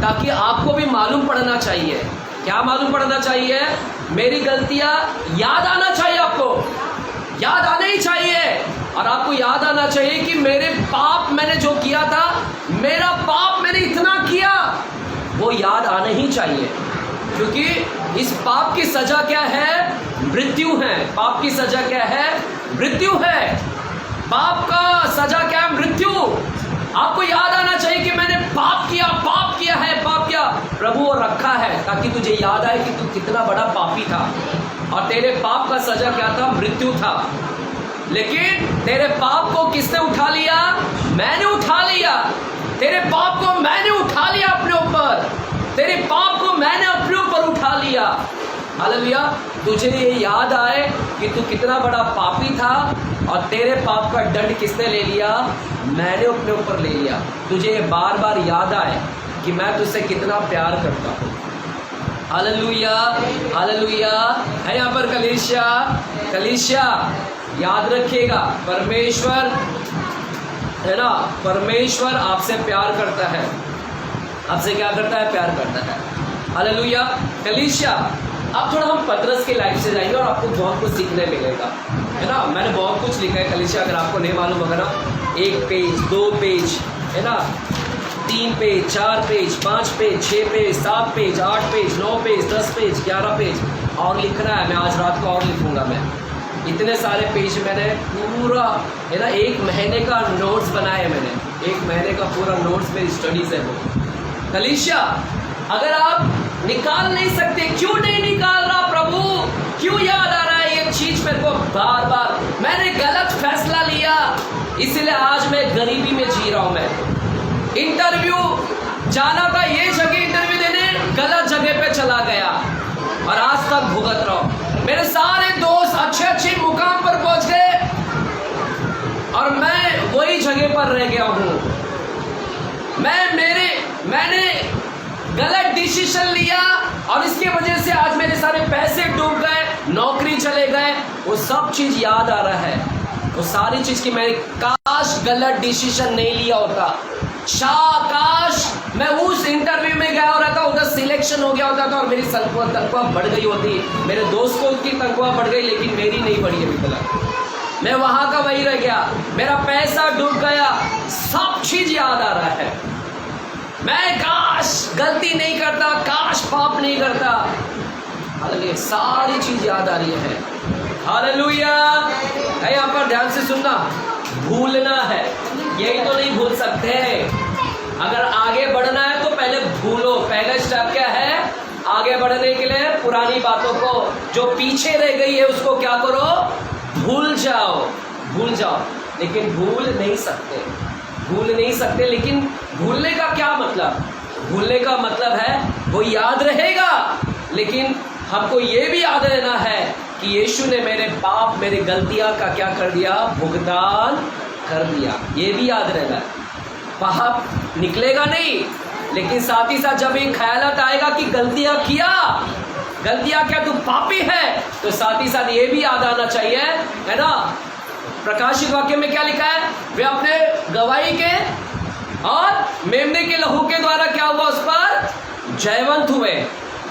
ताकि आपको भी मालूम पड़ना चाहिए। क्या मालूम पड़ना चाहिए? मेरी गलतियां याद आना चाहिए, आपको याद आना ही चाहिए। और आपको याद आना चाहिए कि मेरे पाप मैंने जो किया था, मेरा पाप मैंने इतना किया, वो याद आना ही चाहिए, क्योंकि इस पाप की सजा क्या है? मृत्यु है। पाप की सजा क्या है? मृत्यु है। पाप का सजा क्या है? मृत्यु। आपको याद आना चाहिए कि मैंने पाप किया है, पाप किया। प्रभु वो रखा है ताकि तुझे याद आए कि तू कितना बड़ा पापी था, और तेरे पाप का सजा क्या था? मृत्यु था। लेकिन तेरे पाप को किसने उठा लिया? मैंने उठा लिया। तेरे पाप को मैंने उठा लिया अपने ऊपर, तेरे पाप को मैंने अपने ऊपर उठा लिया। हालेलुया। तुझे ये याद आए कि तू कितना बड़ा पापी था, और तेरे पाप का दंड किसने ले लिया? मैंने अपने ऊपर ले लिया। तुझे ये बार बार याद आए कि मैं तुझसे कितना प्यार करता हूँ। Hallelujah, hallelujah. है यहाँ पर कलीसिया याद रखिएगा, परमेश्वर है ना, परमेश्वर आपसे प्यार करता है। आपसे क्या करता है? प्यार करता है। हालेलुया। कलीसिया, अब थोड़ा हम पतरस की लाइफ से जाएंगे और आपको बहुत कुछ सीखने मिलेगा, है ना। मैंने बहुत कुछ लिखा है कलीसिया, अगर आपको नहीं मालूम होगा ना, 1 पेज 2 पेज, है ना, 3 page 4 page 5 page 6 page 7 page 8 page 9 page 10 page 11 page और लिखना है। मैं आज रात को और लिखूंगा। मैं इतने सारे पेज मैंने पूरा, है ना, 1 महीने का नोट्स बनाया है मैंने। 1 महीने का पूरा नोट्स मेरी स्टडीज है वो। कलीसिया, अगर आप निकाल नहीं सकते, क्यों नहीं निकाल रहा? प्रभु क्यों याद आ रहा है ये चीज मेरे को बार बार? मैंने गलत फैसला लिया, इसलिए आज मैं गरीबी में जी रहा हूं। मैं इंटरव्यू जाना था, ये जगह इंटरव्यू देने, गलत जगह पे चला गया और आज तक भुगत रहा हूं। मेरे सारे दोस्त अच्छे मुकाम पर पहुंच गए और मैं वही जगह पर रह गया हूं। मैंने गलत डिसीजन लिया और इसकी वजह से आज मेरे सारे पैसे डूब गए, नौकरी चले गए। वो सब चीज याद आ रहा है, वो सारी चीज की मैंने काश गलत डिसीजन नहीं लिया होता। काश मैं उस इंटरव्यू में गया हो रहा था, उधर सिलेक्शन हो गया होता था और मेरी तनख्वाह बढ़ गई होती। मेरे दोस्त को उसकी तनख्वाह बढ़ गई, लेकिन मेरी नहीं बढ़ी अभी तक। मैं वहां का वही रह गया, मेरा पैसा डूब गया। सब चीज याद आ रहा है। मैं काश गलती नहीं करता, काश पाप नहीं करता। हालेलुया, सारी चीज याद आ रही है। हालेलुया। यहाँ पर ध्यान से सुनना, भूलना है, यही तो नहीं भूल सकते। अगर आगे बढ़ना है तो पहले भूलो। पहला स्टेप क्या है? आगे बढ़ने के लिए पुरानी बातों को, जो पीछे रह गई है, उसको क्या करो? भूल जाओ। लेकिन भूल नहीं सकते। लेकिन भूलने का क्या मतलब? भूलने का मतलब है वो याद रहेगा, लेकिन हमको ये भी याद रहना है कि यीशु ने मेरे पाप, मेरी गलतियां का क्या कर दिया? भुगतान कर दिया। ये भी याद रहना है। पाप निकलेगा नहीं, लेकिन साथ ही साथ जब ये ख्यालात आएगा कि गलतियां क्या तू पापी है, तो साथ ही साथ ये भी याद आना चाहिए, है ना। प्रकाशित वाक्य में क्या लिखा है? वे अपने गवाही के और मेमने के लहू के द्वारा क्या हुआ? उस पर जयवंत हुए।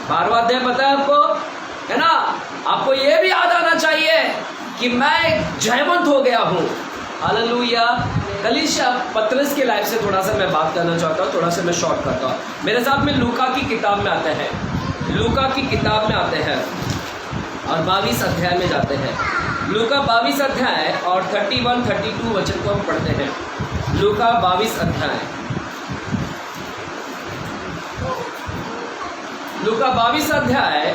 12वां अध्याय पता है आपको, है ना। आपको ये भी याद आना चाहिए कि मैं जयवंत हो गया हूं। हालेलुया। कलीसिया, पतरस की लाइफ से थोड़ा सा मैं बात करना चाहता हूँ, थोड़ा सा मैं शॉर्ट करता हूँ। मेरे साथ में लूका की किताब में आते हैं, लूका की किताब में आते हैं और 22 अध्याय में जाते हैं। लूका 22 अध्याय और 31-32 वचन को हम पढ़ते हैं। लूका 22 अध्याय, लूका 22 अध्याय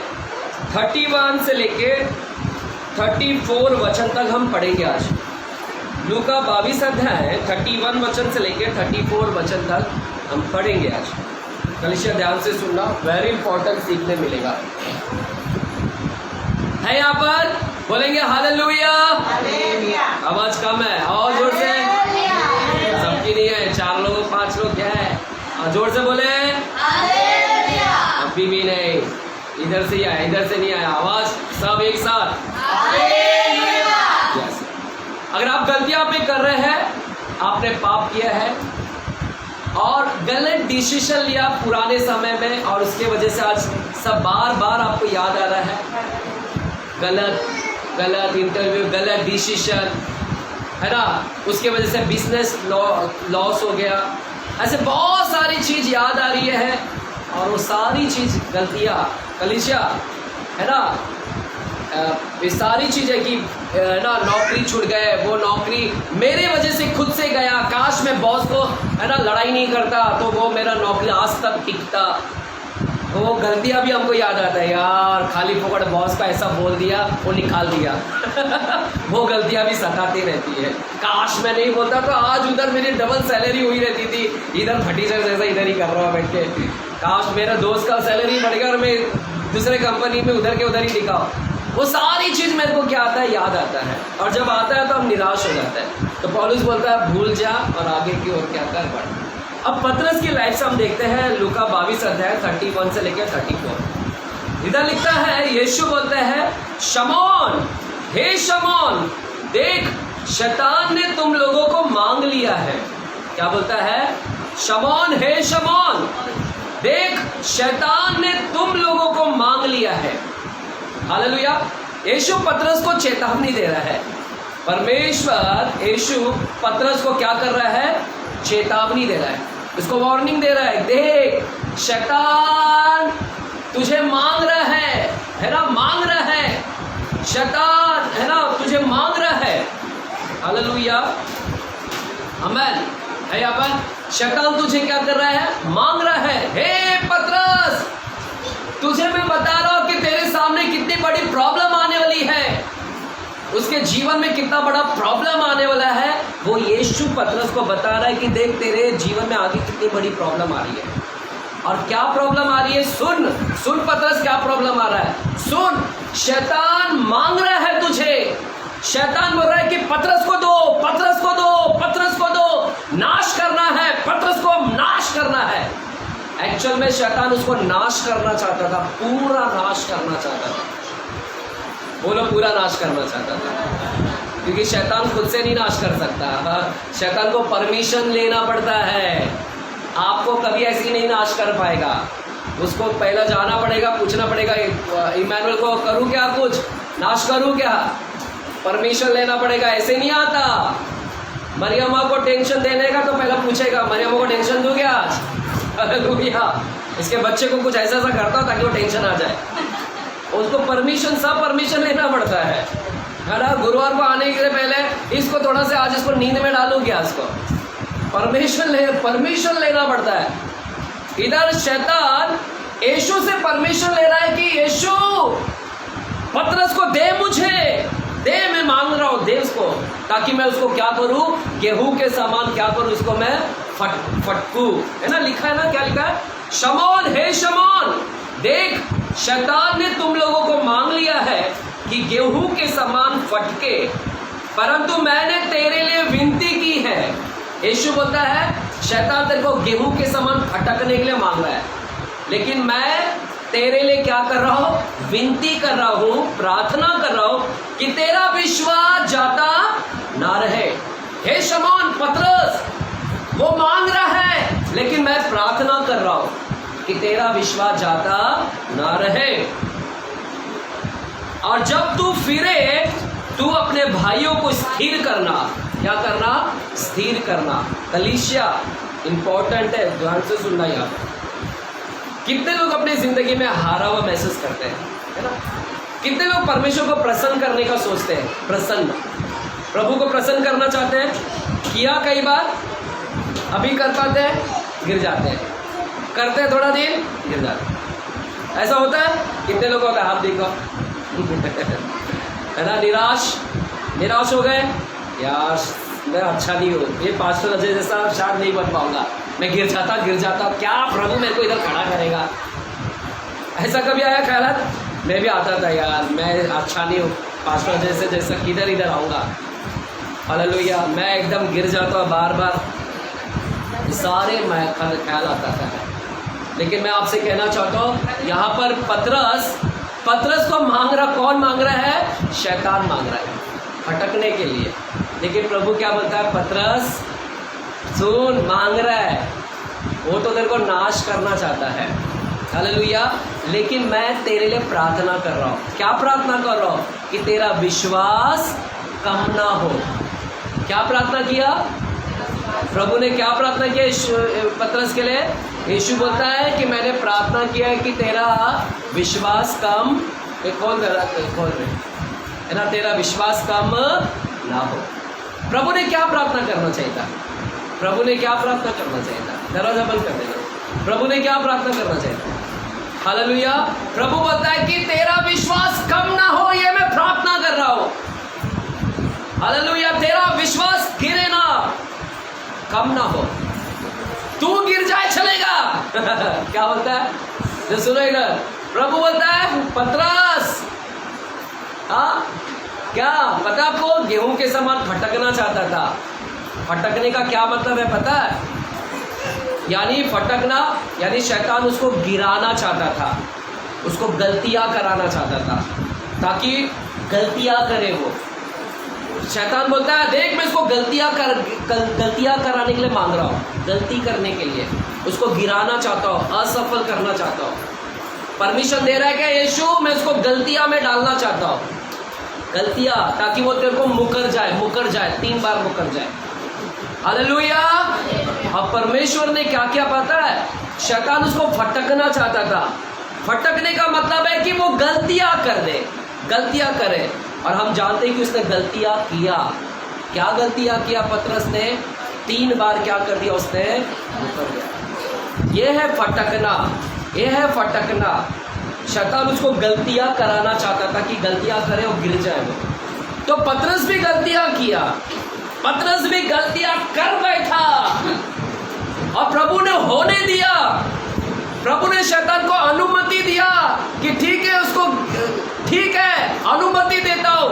31 से लेके 34 वचन तक हम पढ़ेंगे आज। लूका 22 अध्याय 31 वचन से लेके 34 वचन तक हम पढ़ेंगे आज। कलीसिया, ध्यान से सुनना, वेरी इंपॉर्टेंट सीखने मिलेगा। है यहाँ पर? बोलेंगे हालेलुया। आवाज कम है, और जोर से। सबकी नहीं है, 4 लोग 5 लोग क्या है? और जोर से बोले अभी भी नहीं। इधर से ही आया, इधर से नहीं आया। आवाज सब एक साथ। अगर आप गलतियां पे कर रहे हैं, आपने पाप किया है और गलत डिसीजन लिया पुराने समय में, और उसके वजह से आज सब बार बार आपको याद आ रहा है, गलत इंटरव्यू, गलत डिसीजन, है ना, उसके वजह से बिजनेस लॉस हो गया। ऐसे बहुत सारी चीज याद आ रही है और वो सारी चीज़ गलतियाँ कलीसिया है ना, ये सारी चीज़ें कि है ना नौकरी छूट गए, वो नौकरी मेरे वजह से खुद से गया, काश मैं बॉस को है ना लड़ाई नहीं करता तो वो मेरा नौकरी आज तक टिकता। वो गलतियाँ भी हमको याद आता है, यार खाली फोकट बॉस का ऐसा बोल दिया, वो निकाल दिया वो गलतियाँ भी सताती रहती है। काश मैं नहीं बोलता तो आज उधर मेरी डबल सैलरी हुई रहती थी, इधर फटीचर जैसा इधर ही कर रहा हूँ बैठ के। काश मेरा दोस्त का सैलरी बढ़ गया और मैं दूसरे कंपनी में उधर के उधर ही टिका। वो सारी चीज़ मेरे को क्या आता है, याद आता है, और जब आता है तो हम निराश हो जाते हैं। तो पौलुस बोलता है भूल जा और आगे की ओर क्या कर बढ़। अब पतरस की लाइफ से हम देखते हैं लूका 22 अध्याय 31 से लेकर 34। इधर लिखता है, यीशु बोलते हैं शमौन, हे शमौन, देख शैतान ने तुम लोगों को मांग लिया है। क्या बोलता है? शमौन, हे शमौन, देख शैतान ने तुम लोगों को मांग लिया है। हालेलुया। यीशु पतरस को चेतावनी दे रहा है। परमेश्वर यीशु पतरस को क्या कर रहा है? चेतावनी दे रहा है, उसको वार्निंग दे रहा है। देख शैतान तुझे मांग रहा है ना, मांग रहा है शैतान, है ना, तुझे मांग रहा है। हालेलुया, आमीन। है यहाँ पर शैतान तुझे क्या कर रहा है? मांग रहा है। हे पतरस, तुझे मैं बता रहा हूं कि तेरे सामने कितनी बड़ी प्रॉब्लम आने वाली है, उसके जीवन में कितना बड़ा प्रॉब्लम आने वाला है। वो यीशु पतरस को बता रहा है कि देख तेरे जीवन में आगे कितनी बड़ी प्रॉब्लम आ रही है। और क्या प्रॉब्लम आ रही है? सुन सुन पतरस, क्या प्रॉब्लम आ रहा है? सुन, शैतान मांग रहा है तुझे। शैतान बोल रहा है कि पतरस को दो, पतरस को दो, पतरस को दो, नाश करना है, पतरस को नाश करना है। एक्चुअल में शैतान उसको नाश करना चाहता था, पूरा नाश करना चाहता था। बोलो, पूरा नाश करना चाहता था, क्योंकि शैतान खुद से नहीं नाश कर सकता। शैतान को परमिशन लेना पड़ता है। आपको कभी ऐसे ही नहीं नाश कर पाएगा, उसको पहले जाना पड़ेगा, पूछना पड़ेगा इमैनुअल को करूं क्या, कुछ नाश करूं क्या, परमिशन लेना पड़ेगा। ऐसे नहीं आता। मरियमा को टेंशन देने का तो पहले पूछेगा, मरियमा को टेंशन दूं क्या आज? हालेलुया। इसके बच्चे को कुछ ऐसा करता हो ताकि वो टेंशन आ जाए, उसको परमिशन, सब परमिशन लेना पड़ता है ना। गुरुवार को आने के पहले इसको थोड़ा सा आज इसको नींद में डालूं क्या, इसको परमिशन लेना पड़ता है। इधर शैतान यीशु से परमिशन ले रहा है कि यीशु पतरस को दे, मुझे दे, मैं मांग रहा हूं, दे उसको, ताकि मैं उसको क्या करूं, गेहूं के समान क्या करूं, उसको मैं फटकू। है ना, लिखा है ना, क्या लिखा है? शमौन, हे शमौन, देख शैतान ने तुम लोगों को मांग लिया है कि गेहूं के समान फटके, परंतु मैंने तेरे लिए विनती की है। यीशु बोलता है शैतान तेरे को गेहूं के समान फटकने के लिए मांग रहा है, लेकिन मैं तेरे लिए क्या कर रहा हूं? विनती कर रहा हूं, प्रार्थना कर रहा हूं कि तेरा विश्वास जाता ना रहे। हे शमौन, पतरस वो मांग रहा है, लेकिन मैं प्रार्थना कर रहा हूं कि तेरा विश्वास जाता ना रहे। और जब तू फिरे तू अपने भाइयों को स्थिर करना। क्या करना? स्थिर करना। कलीसिया इंपॉर्टेंट है, ध्यान से सुनना। यहाँ कितने लोग अपनी जिंदगी में हारा हुआ महसूस करते हैं, है ना? कितने लोग परमेश्वर को प्रसन्न करने का सोचते हैं, प्रसन्न, प्रभु को प्रसन्न करना चाहते हैं, किया कई बार, अभी कर पाते हैं, गिर जाते हैं, करते हैं थोड़ा दिन, गिर जाते हैं। ऐसा होता है। कितने लोग होता है? आप देखो है ना, निराश हो गए, यार मैं अच्छा नहीं हूँ, ये पास्टर अजय जैसा शायद नहीं बन पाऊंगा, मैं गिर जाता, क्या प्रभु मेरे को इधर खड़ा करेगा? ऐसा कभी आया ख्याल? मैं भी आता था, यार मैं अच्छा नहीं हूँ, पास्टर अजय जैसा किधर इधर आऊँगा। हालेलुया। मैं एकदम गिर जाता बार बार, सारे ख्याल आता था। लेकिन मैं आपसे कहना चाहता हूँ, यहाँ पर पतरस को मांग रहा, कौन मांग रहा है? शैतान मांग रहा है भटकने के लिए। लेकिन प्रभु क्या बोलता है? पतरस सुन, मांग रहा है, वो तो तेरे को नाश करना चाहता है। हालेलुया। लेकिन मैं तेरे लिए प्रार्थना कर रहा हूँ। क्या प्रार्थना कर रहा हूँ? कि तेरा विश्वास कम ना हो। क्या प्रार्थना किया प्रभु ने? क्या प्रार्थना किया पतरस के लिए? यीशु बोलता है कि मैंने प्रार्थना किया है कि तेरा विश्वास कम है ना, तेरा विश्वास कम ना हो। प्रभु ने क्या प्रार्थना करना चाहिए था? प्रभु ने क्या प्रार्थना करना चाहिए था? दरवाजा बंद कर देना। प्रभु ने क्या प्रार्थना करना चाहिए था? हालेलुया। प्रभु बोलता है कि तेरा विश्वास कम ना हो, ये मैं प्रार्थना कर रहा हूं। हालेलुया। तेरा विश्वास गिरे ना, कम ना हो। तू गिर जाए चलेगा। क्या बोलता है? जो सुनो इधर, प्रभु बोलता है पतरस, हाँ क्या पता आपको? गेहूं के समान फटकना चाहता था। फटकने का क्या मतलब है पता है? यानी फटकना यानी शैतान उसको गिराना चाहता था, उसको गलतियां कराना चाहता था, ताकि गलतियां करे वो। शैतान बोलता है देख मैं इसको गलतियां कराने के लिए मांग रहा हूँ, गलती करने के लिए उसको गिराना चाहता हूँ, असफल करना चाहता हूँ। परमिशन दे रहा है क्या यीशु? मैं उसको गलतियां में डालना चाहता हूँ, गलतियां, ताकि वो तेरे को मुकर जाए 3 बार मुकर जाए। हालेलुया। अब परमेश्वर ने क्या क्या पता है? शैतान उसको फटकना चाहता था। फटकने का मतलब है कि वो गलतियां कर दे, गलतियां करे। और हम जानते हैं कि उसने गलतियां किया। क्या गलतियां किया पतरस ने? 3 बार क्या कर दिया उसने? मुकर गया। ये है फटकना, ये है फटकना। शैतान उसको गलतियां कराना चाहता था कि गलतियां करे और गिर जाए वो। तो पतरस भी गलतियां किया, पतरस भी गलतियां कर बैठा और प्रभु ने होने दिया। प्रभु ने शैतान को अनुमति दिया कि ठीक है, उसको ठीक है, अनुमति देता हूं।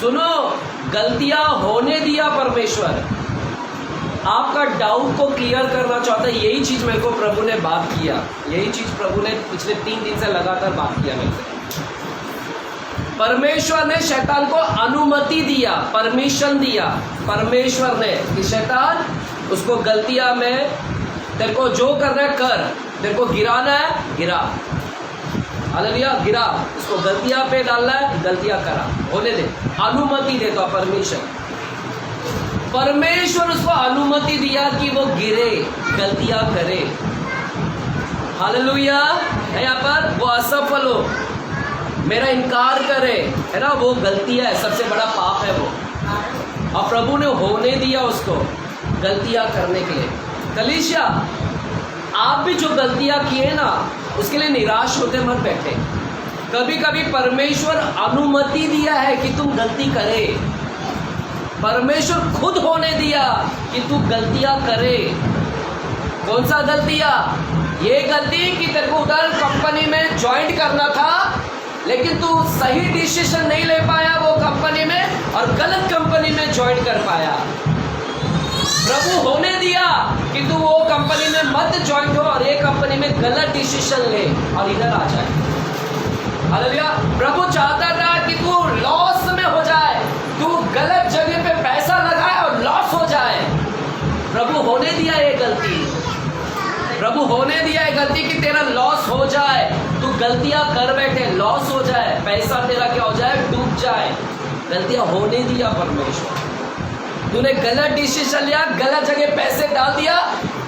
सुनो, गलतियां होने दिया परमेश्वर। आपका डाउट को क्लियर करना चाहता है। यही चीज मेरे को प्रभु ने बात किया, यही चीज प्रभु ने पिछले 3 दिन से लगातार बात किया मेरे से। परमेश्वर ने शैतान को अनुमति दिया, परमिशन दिया परमेश्वर ने कि शैतान उसको गलतियां में, तेरे को जो करना है कर, तेरे को गिराना है गिरा। हालेलुया। गिरा, उसको गलतियां पे डालना है, गलतियां करा, होने दे। अनुमति देता परमिशन। परमेश्वर उसको अनुमति दिया कि वो गिरे, गलतियां करे। हालेलुया। यहाँ पर वो असफल हो, मेरा इनकार करे, है ना, वो गलती है, सबसे बड़ा पाप है वो। और प्रभु ने होने दिया उसको गलतियां करने के लिए। कलीसिया, आप भी जो गलतियां किए ना, उसके लिए निराश होते मत बैठे। कभी कभी परमेश्वर अनुमति दिया है कि तुम गलती करे। परमेश्वर खुद होने दिया कि तू गलतियां करे। कौन सा गलतियां? ये गलती कि तेरे को उधर कंपनी में ज्वाइन करना था, लेकिन तू सही डिसीजन नहीं ले पाया वो कंपनी में और गलत कंपनी में ज्वाइन कर पाया। प्रभु होने दिया कि तू वो कंपनी में मत ज्वाइन हो और ये कंपनी में गलत डिसीजन ले और इधर आ जाए। हालेलुया। प्रभु चाहता था कि तू लॉस में हो जाए, तू गलत जगह पे पैसा लगाए और लॉस हो जाए। प्रभु होने दिया ये गलती, प्रभु होने दिया है गलती कि तेरा लॉस हो जाए। तू गलतियां कर बैठे, लॉस हो जाए, पैसा तेरा क्या हो जाए? डूब जाए। गलतियां होने दिया परमेश्वर। तूने गलत डिसीजन लिया, गलत जगह पैसे डाल दिया,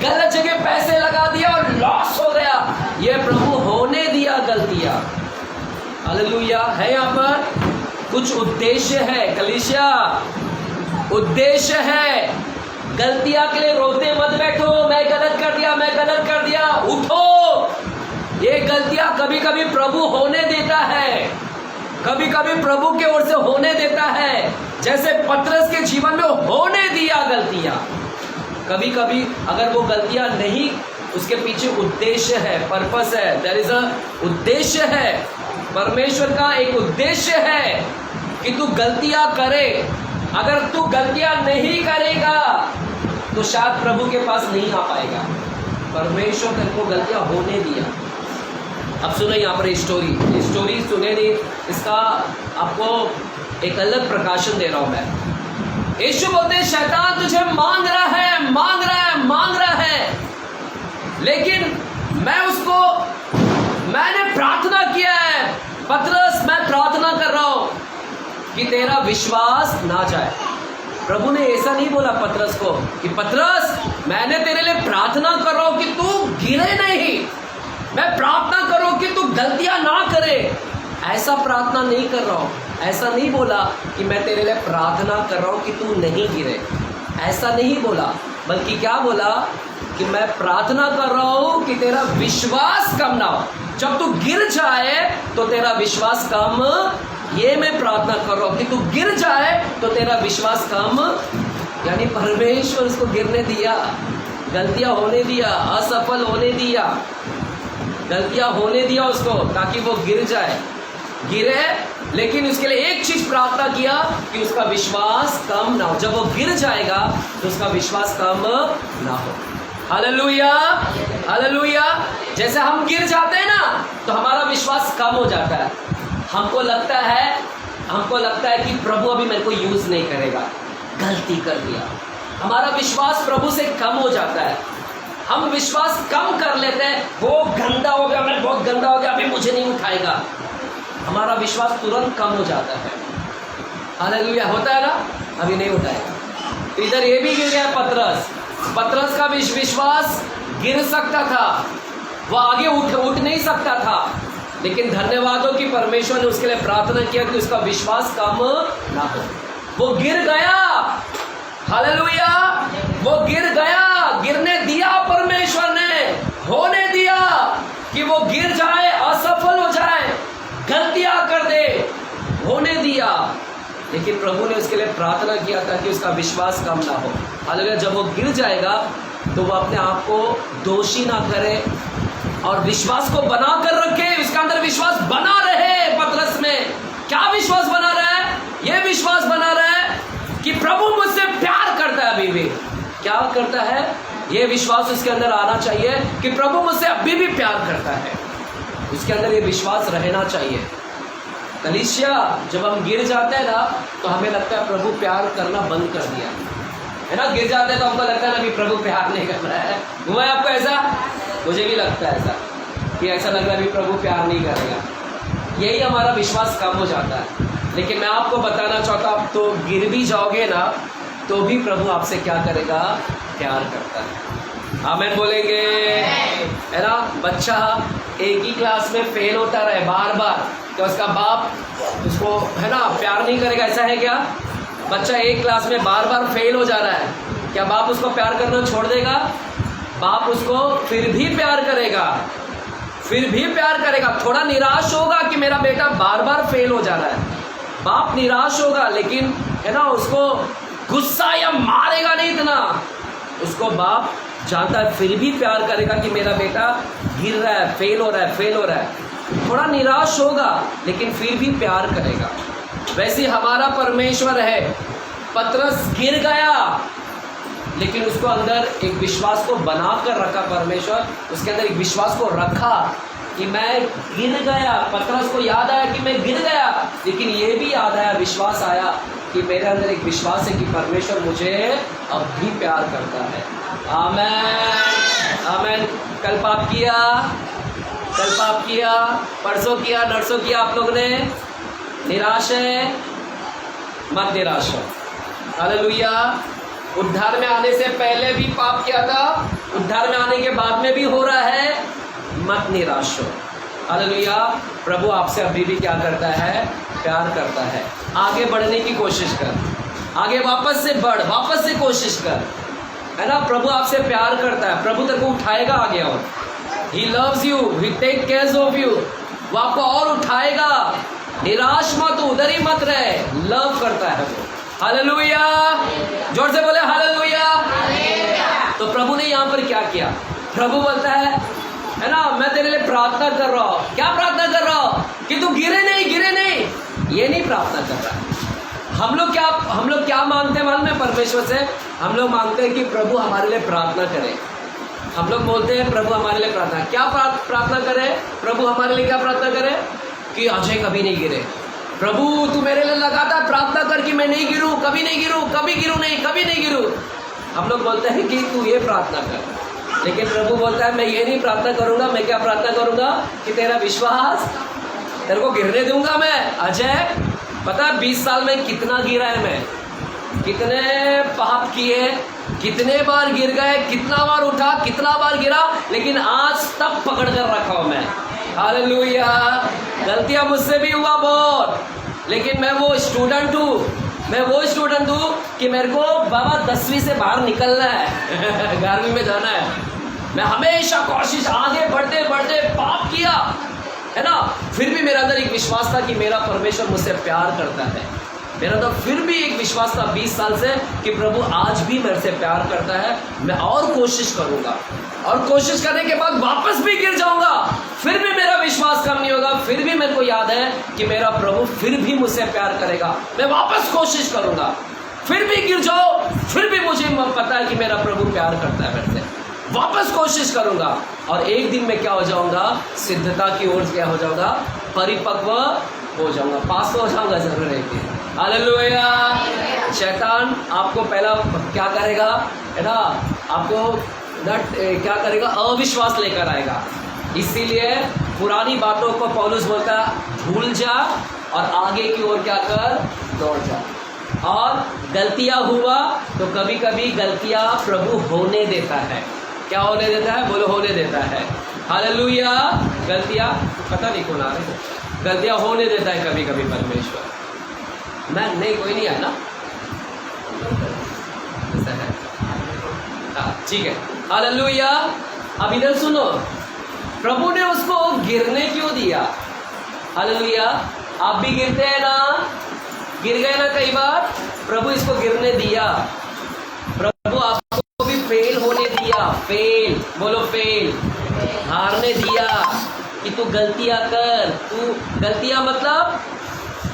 गलत जगह पैसे लगा दिया और लॉस हो गया। ये प्रभु होने दिया गलतियां। हालेलुया। है यहाँ पर कुछ उद्देश्य है कलीसिया, उद्देश्य है। गलतियां के लिए रोते मत बैठो, मैं गलत कर दिया, मैं गलत कर दिया। उठो। ये गलतियां कभी कभी प्रभु होने देता है, कभी कभी प्रभु के ओर से होने देता है। जैसे पतरस के जीवन में होने दिया गलतियां। कभी कभी अगर वो गलतियां नहीं, उसके पीछे उद्देश्य है, पर्पस है, देयर इज अ उद्देश्य है। परमेश्वर का एक उद्देश्य है कि तू गलतियां करे। अगर तू गलतियां नहीं करेगा तो शायद प्रभु के पास नहीं आ पाएगा। परमेश्वर तेरे को गलतियां होने दिया। अब सुनो यहाँ पर स्टोरी सुने नहीं, इसका आपको एक अलग प्रकाशन दे रहा हूं मैं। यीशु बोलते हैं शैतान तुझे मांग रहा है, मांग रहा है, मांग रहा है, लेकिन मैंने प्रार्थना किया है। पतरस, मैं प्रार्थना कर रहा हूं कि तेरा विश्वास ना जाए। प्रभु ने ऐसा नहीं बोला पतरस को कि पतरस मैंने तेरे लिए प्रार्थना कर रहा हूं कि तू गिरे नहीं, मैं प्रार्थना कर रहा हूं कि तू गलतियां ना करे। ऐसा प्रार्थना नहीं कर रहा हूं, ऐसा नहीं बोला कि मैं तेरे लिए प्रार्थना कर रहा हूं कि तू नहीं गिरे, ऐसा नहीं बोला, बल्कि क्या बोला कि मैं प्रार्थना कर रहा हूं कि तेरा विश्वास कम ना हो। जब तू गिर जाए तो तेरा विश्वास कम, ये मैं प्रार्थना कर रहा हूं कि तू गिर जाए तो तेरा विश्वास कम। यानी परमेश्वर उसको गिरने दिया, गलतियां होने दिया, असफल होने दिया, गलतियां होने दिया उसको, ताकि वो गिर जाए, गिरे, लेकिन उसके लिए एक चीज प्रार्थना किया कि उसका विश्वास कम ना हो। जब वो गिर जाएगा तो उसका विश्वास कम ना हो। Hallelujah, hallelujah. जैसे हम गिर जाते हैं ना तो हमारा विश्वास कम हो जाता है। हमको लगता है कि प्रभु अभी मेरे को यूज नहीं करेगा, गलती कर दिया। हमारा विश्वास प्रभु से कम हो जाता है। हम विश्वास कम कर लेते हैं, वो गंदा हो गया, मैं बहुत गंदा हो गया, अभी मुझे नहीं उठाएगा। हमारा विश्वास तुरंत कम हो जाता है। हालेलुया, होता है ना, अभी नहीं उठाएगा। तो इधर ये भी गिर गया पतरस का विश्वास गिर सकता था, वो आगे उठ नहीं सकता था, लेकिन धन्यवाद हो कि परमेश्वर ने उसके लिए प्रार्थना किया कि उसका विश्वास कम ना हो। वो गिर गया, हालेलुया, वो गिर गया, गिरने दिया परमेश्वर ने, होने दिया कि वो गिर जाए, असफल हो जाए, गलतियां कर दे, होने दिया। लेकिन प्रभु ने उसके लिए प्रार्थना किया था कि उसका विश्वास कम ना हो। हालेलुया। जब वो गिर जाएगा तो वो अपने आप को दोषी ना करे और विश्वास को बना कर रखे, उसके अंदर विश्वास बना रहे। पतरस में क्या विश्वास बना रहा है? ये विश्वास बना रहा है कि प्रभु मुझसे प्यार करता है, अभी भी क्या करता है, ये विश्वास उसके अंदर आना चाहिए कि प्रभु मुझसे अभी भी प्यार करता है। उसके अंदर ये विश्वास रहना चाहिए। कलीसिया, जब हम गिर जाते हैं ना तो हमें लगता है प्रभु प्यार करना बंद कर दिया है ना। गिर जाते हैं तो हमको लगता है ना कि प्रभु प्यार नहीं कर रहा है। हुआ है आपको ऐसा? मुझे भी लगता है ऐसा, कि ऐसा लग रहा है कि प्रभु प्यार नहीं करेगा। यही हमारा विश्वास कम हो जाता है। लेकिन मैं आपको बताना चाहता हूँ, आप तो गिर भी जाओगे ना तो भी प्रभु आपसे क्या करेगा? प्यार करता है। आमीन बोलेंगे, है ना। बच्चा एक ही क्लास में फेल होता रहे बार बार, तो उसका बाप उसको, है ना, प्यार नहीं करेगा, ऐसा है क्या? बच्चा एक क्लास में बार बार फेल हो जा रहा है, क्या बाप उसको प्यार करना छोड़ देगा? बाप उसको फिर भी प्यार करेगा, फिर भी प्यार करेगा। थोड़ा निराश होगा कि मेरा बेटा बार बार फेल हो जा रहा है, बाप निराश होगा, लेकिन है ना, उसको गुस्सा या मारेगा नहीं इतना। उसको बाप जानता है फिर भी प्यार करेगा कि मेरा बेटा गिर रहा है, फेल हो रहा है। थोड़ा निराश होगा लेकिन फिर भी प्यार करेगा। वैसे हमारा परमेश्वर है। पतरस गिर गया लेकिन उसको अंदर एक विश्वास को बना कर रखा परमेश्वर, उसके अंदर एक विश्वास को रखा कि मैं गिर गया। पतरस को याद आया कि मैं गिर गया, लेकिन ये भी याद आया, विश्वास आया कि मेरे अंदर एक विश्वास है कि परमेश्वर मुझे अब भी प्यार करता है। आमेन, आमेन। कल पाप किया, परसों किया, नरसों किया, आप लोगों ने, निराश है, मत निराश हो। हालेलुया। उद्धार में आने से पहले भी पाप किया था, उद्धार में आने के बाद में भी हो रहा है, मत निराश हो। हालेलुया। प्रभु आपसे अभी भी क्या करता है? प्यार करता है। आगे बढ़ने की कोशिश कर, आगे वापस से बढ़, वापस से कोशिश कर, है ना। प्रभु आपसे प्यार करता है, प्रभु तेरे को उठाएगा आगे, और He loves you, He take care of you, वो आपको और उठाएगा। निराश मत, उधर ही मत रहे, लव करता है वो। हालेलुया, जोर से बोले हालेलुया। तो प्रभु ने यहाँ पर क्या किया? प्रभु बोलता है ना, मैं तेरे लिए प्रार्थना कर रहा हूँ। क्या प्रार्थना कर रहा हूँ? कि तू गिरे नहीं। ये नहीं प्रार्थना कर रहा है। हम लोग क्या मांगते हैं मालूम है परमेश्वर से? हम लोग मांगते हैं कि प्रभु हमारे लिए प्रार्थना करे। हम लोग बोलते हैं प्रभु हमारे लिए प्रार्थना, क्या प्रार्थना करे? प्रभु हमारे लिए क्या प्रार्थना करे? कि अजय कभी नहीं गिरे। प्रभु तू मेरे लिए लगातार प्रार्थना कर कि मैं नहीं गिरूं, कभी नहीं गिरूं, कभी नहीं गिरूं। हम लोग बोलते हैं कि तू ये प्रार्थना कर, लेकिन प्रभु बोलता है मैं ये नहीं प्रार्थना करूंगा। मैं क्या प्रार्थना करूंगा? कि तेरा विश्वास, तेरे को गिरने दूंगा मैं। अजय पता है 20 साल में कितना गिरा है मैं, कितने पाप किए, कितने बार गिर गए, कितना बार उठा, कितना बार गिरा, लेकिन आज तक पकड़ कर रखा हूं मैं। हालेलुया। गलतियां मुझसे भी हुआ बहुत, लेकिन मैं वो स्टूडेंट हूँ कि मेरे को बाबा 10वीं से बाहर निकलना है 11वीं में जाना है। मैं हमेशा कोशिश, आगे बढ़ते बढ़ते पाप किया है ना, फिर भी मेरे अंदर एक विश्वास था कि मेरा परमेश्वर मुझसे प्यार करता है। मेरा तो फिर भी एक विश्वास था 20 साल से कि प्रभु आज भी मेरे से प्यार करता है। मैं और कोशिश करूंगा, और कोशिश करने के बाद वापस भी गिर जाऊंगा, फिर भी मेरा विश्वास कम नहीं होगा, फिर भी मेरे को याद है कि मेरा प्रभु फिर भी मुझसे प्यार करेगा। मैं वापस कोशिश करूंगा, फिर भी गिर जाओ, फिर भी मुझे पता है कि मेरा प्रभु प्यार करता है मेरे से। वापस कोशिश करूंगा, और एक दिन में क्या हो जाऊंगा, सिद्धता की ओर क्या हो जाऊंगा, परिपक्व हो जाऊंगा, पास हो जाऊंगा जरूर एक दिन। हालेलुया। शैतान आपको पहला क्या करेगा, है ना, आपको क्या करेगा, अविश्वास लेकर आएगा। इसीलिए पुरानी बातों को पौलुस बोलता है भूल जा और आगे की ओर क्या कर, दौड़ जा। और गलतियां हुआ तो कभी कभी गलतियां प्रभु होने देता है। क्या होने देता है, बोलो, होने देता है। हालेलुया। गलतियां, पता नहीं कौन आ रहे हैं, गलतियां होने देता है कभी कभी परमेश्वर। मैं नहीं, कोई नहीं है ना, ऐसा है, हाँ ठीक है। हालेलुया। अब इधर सुनो, प्रभु ने उसको गिरने क्यों दिया। हालेलुया। आप भी गिरते हैं ना, गिर गए ना कई बार, प्रभु इसको गिरने दिया। प्रभु आपको भी फेल होने दिया, फेल, बोलो फेल, हारने दिया कि तू गलतियां कर। तू गलतियां मतलब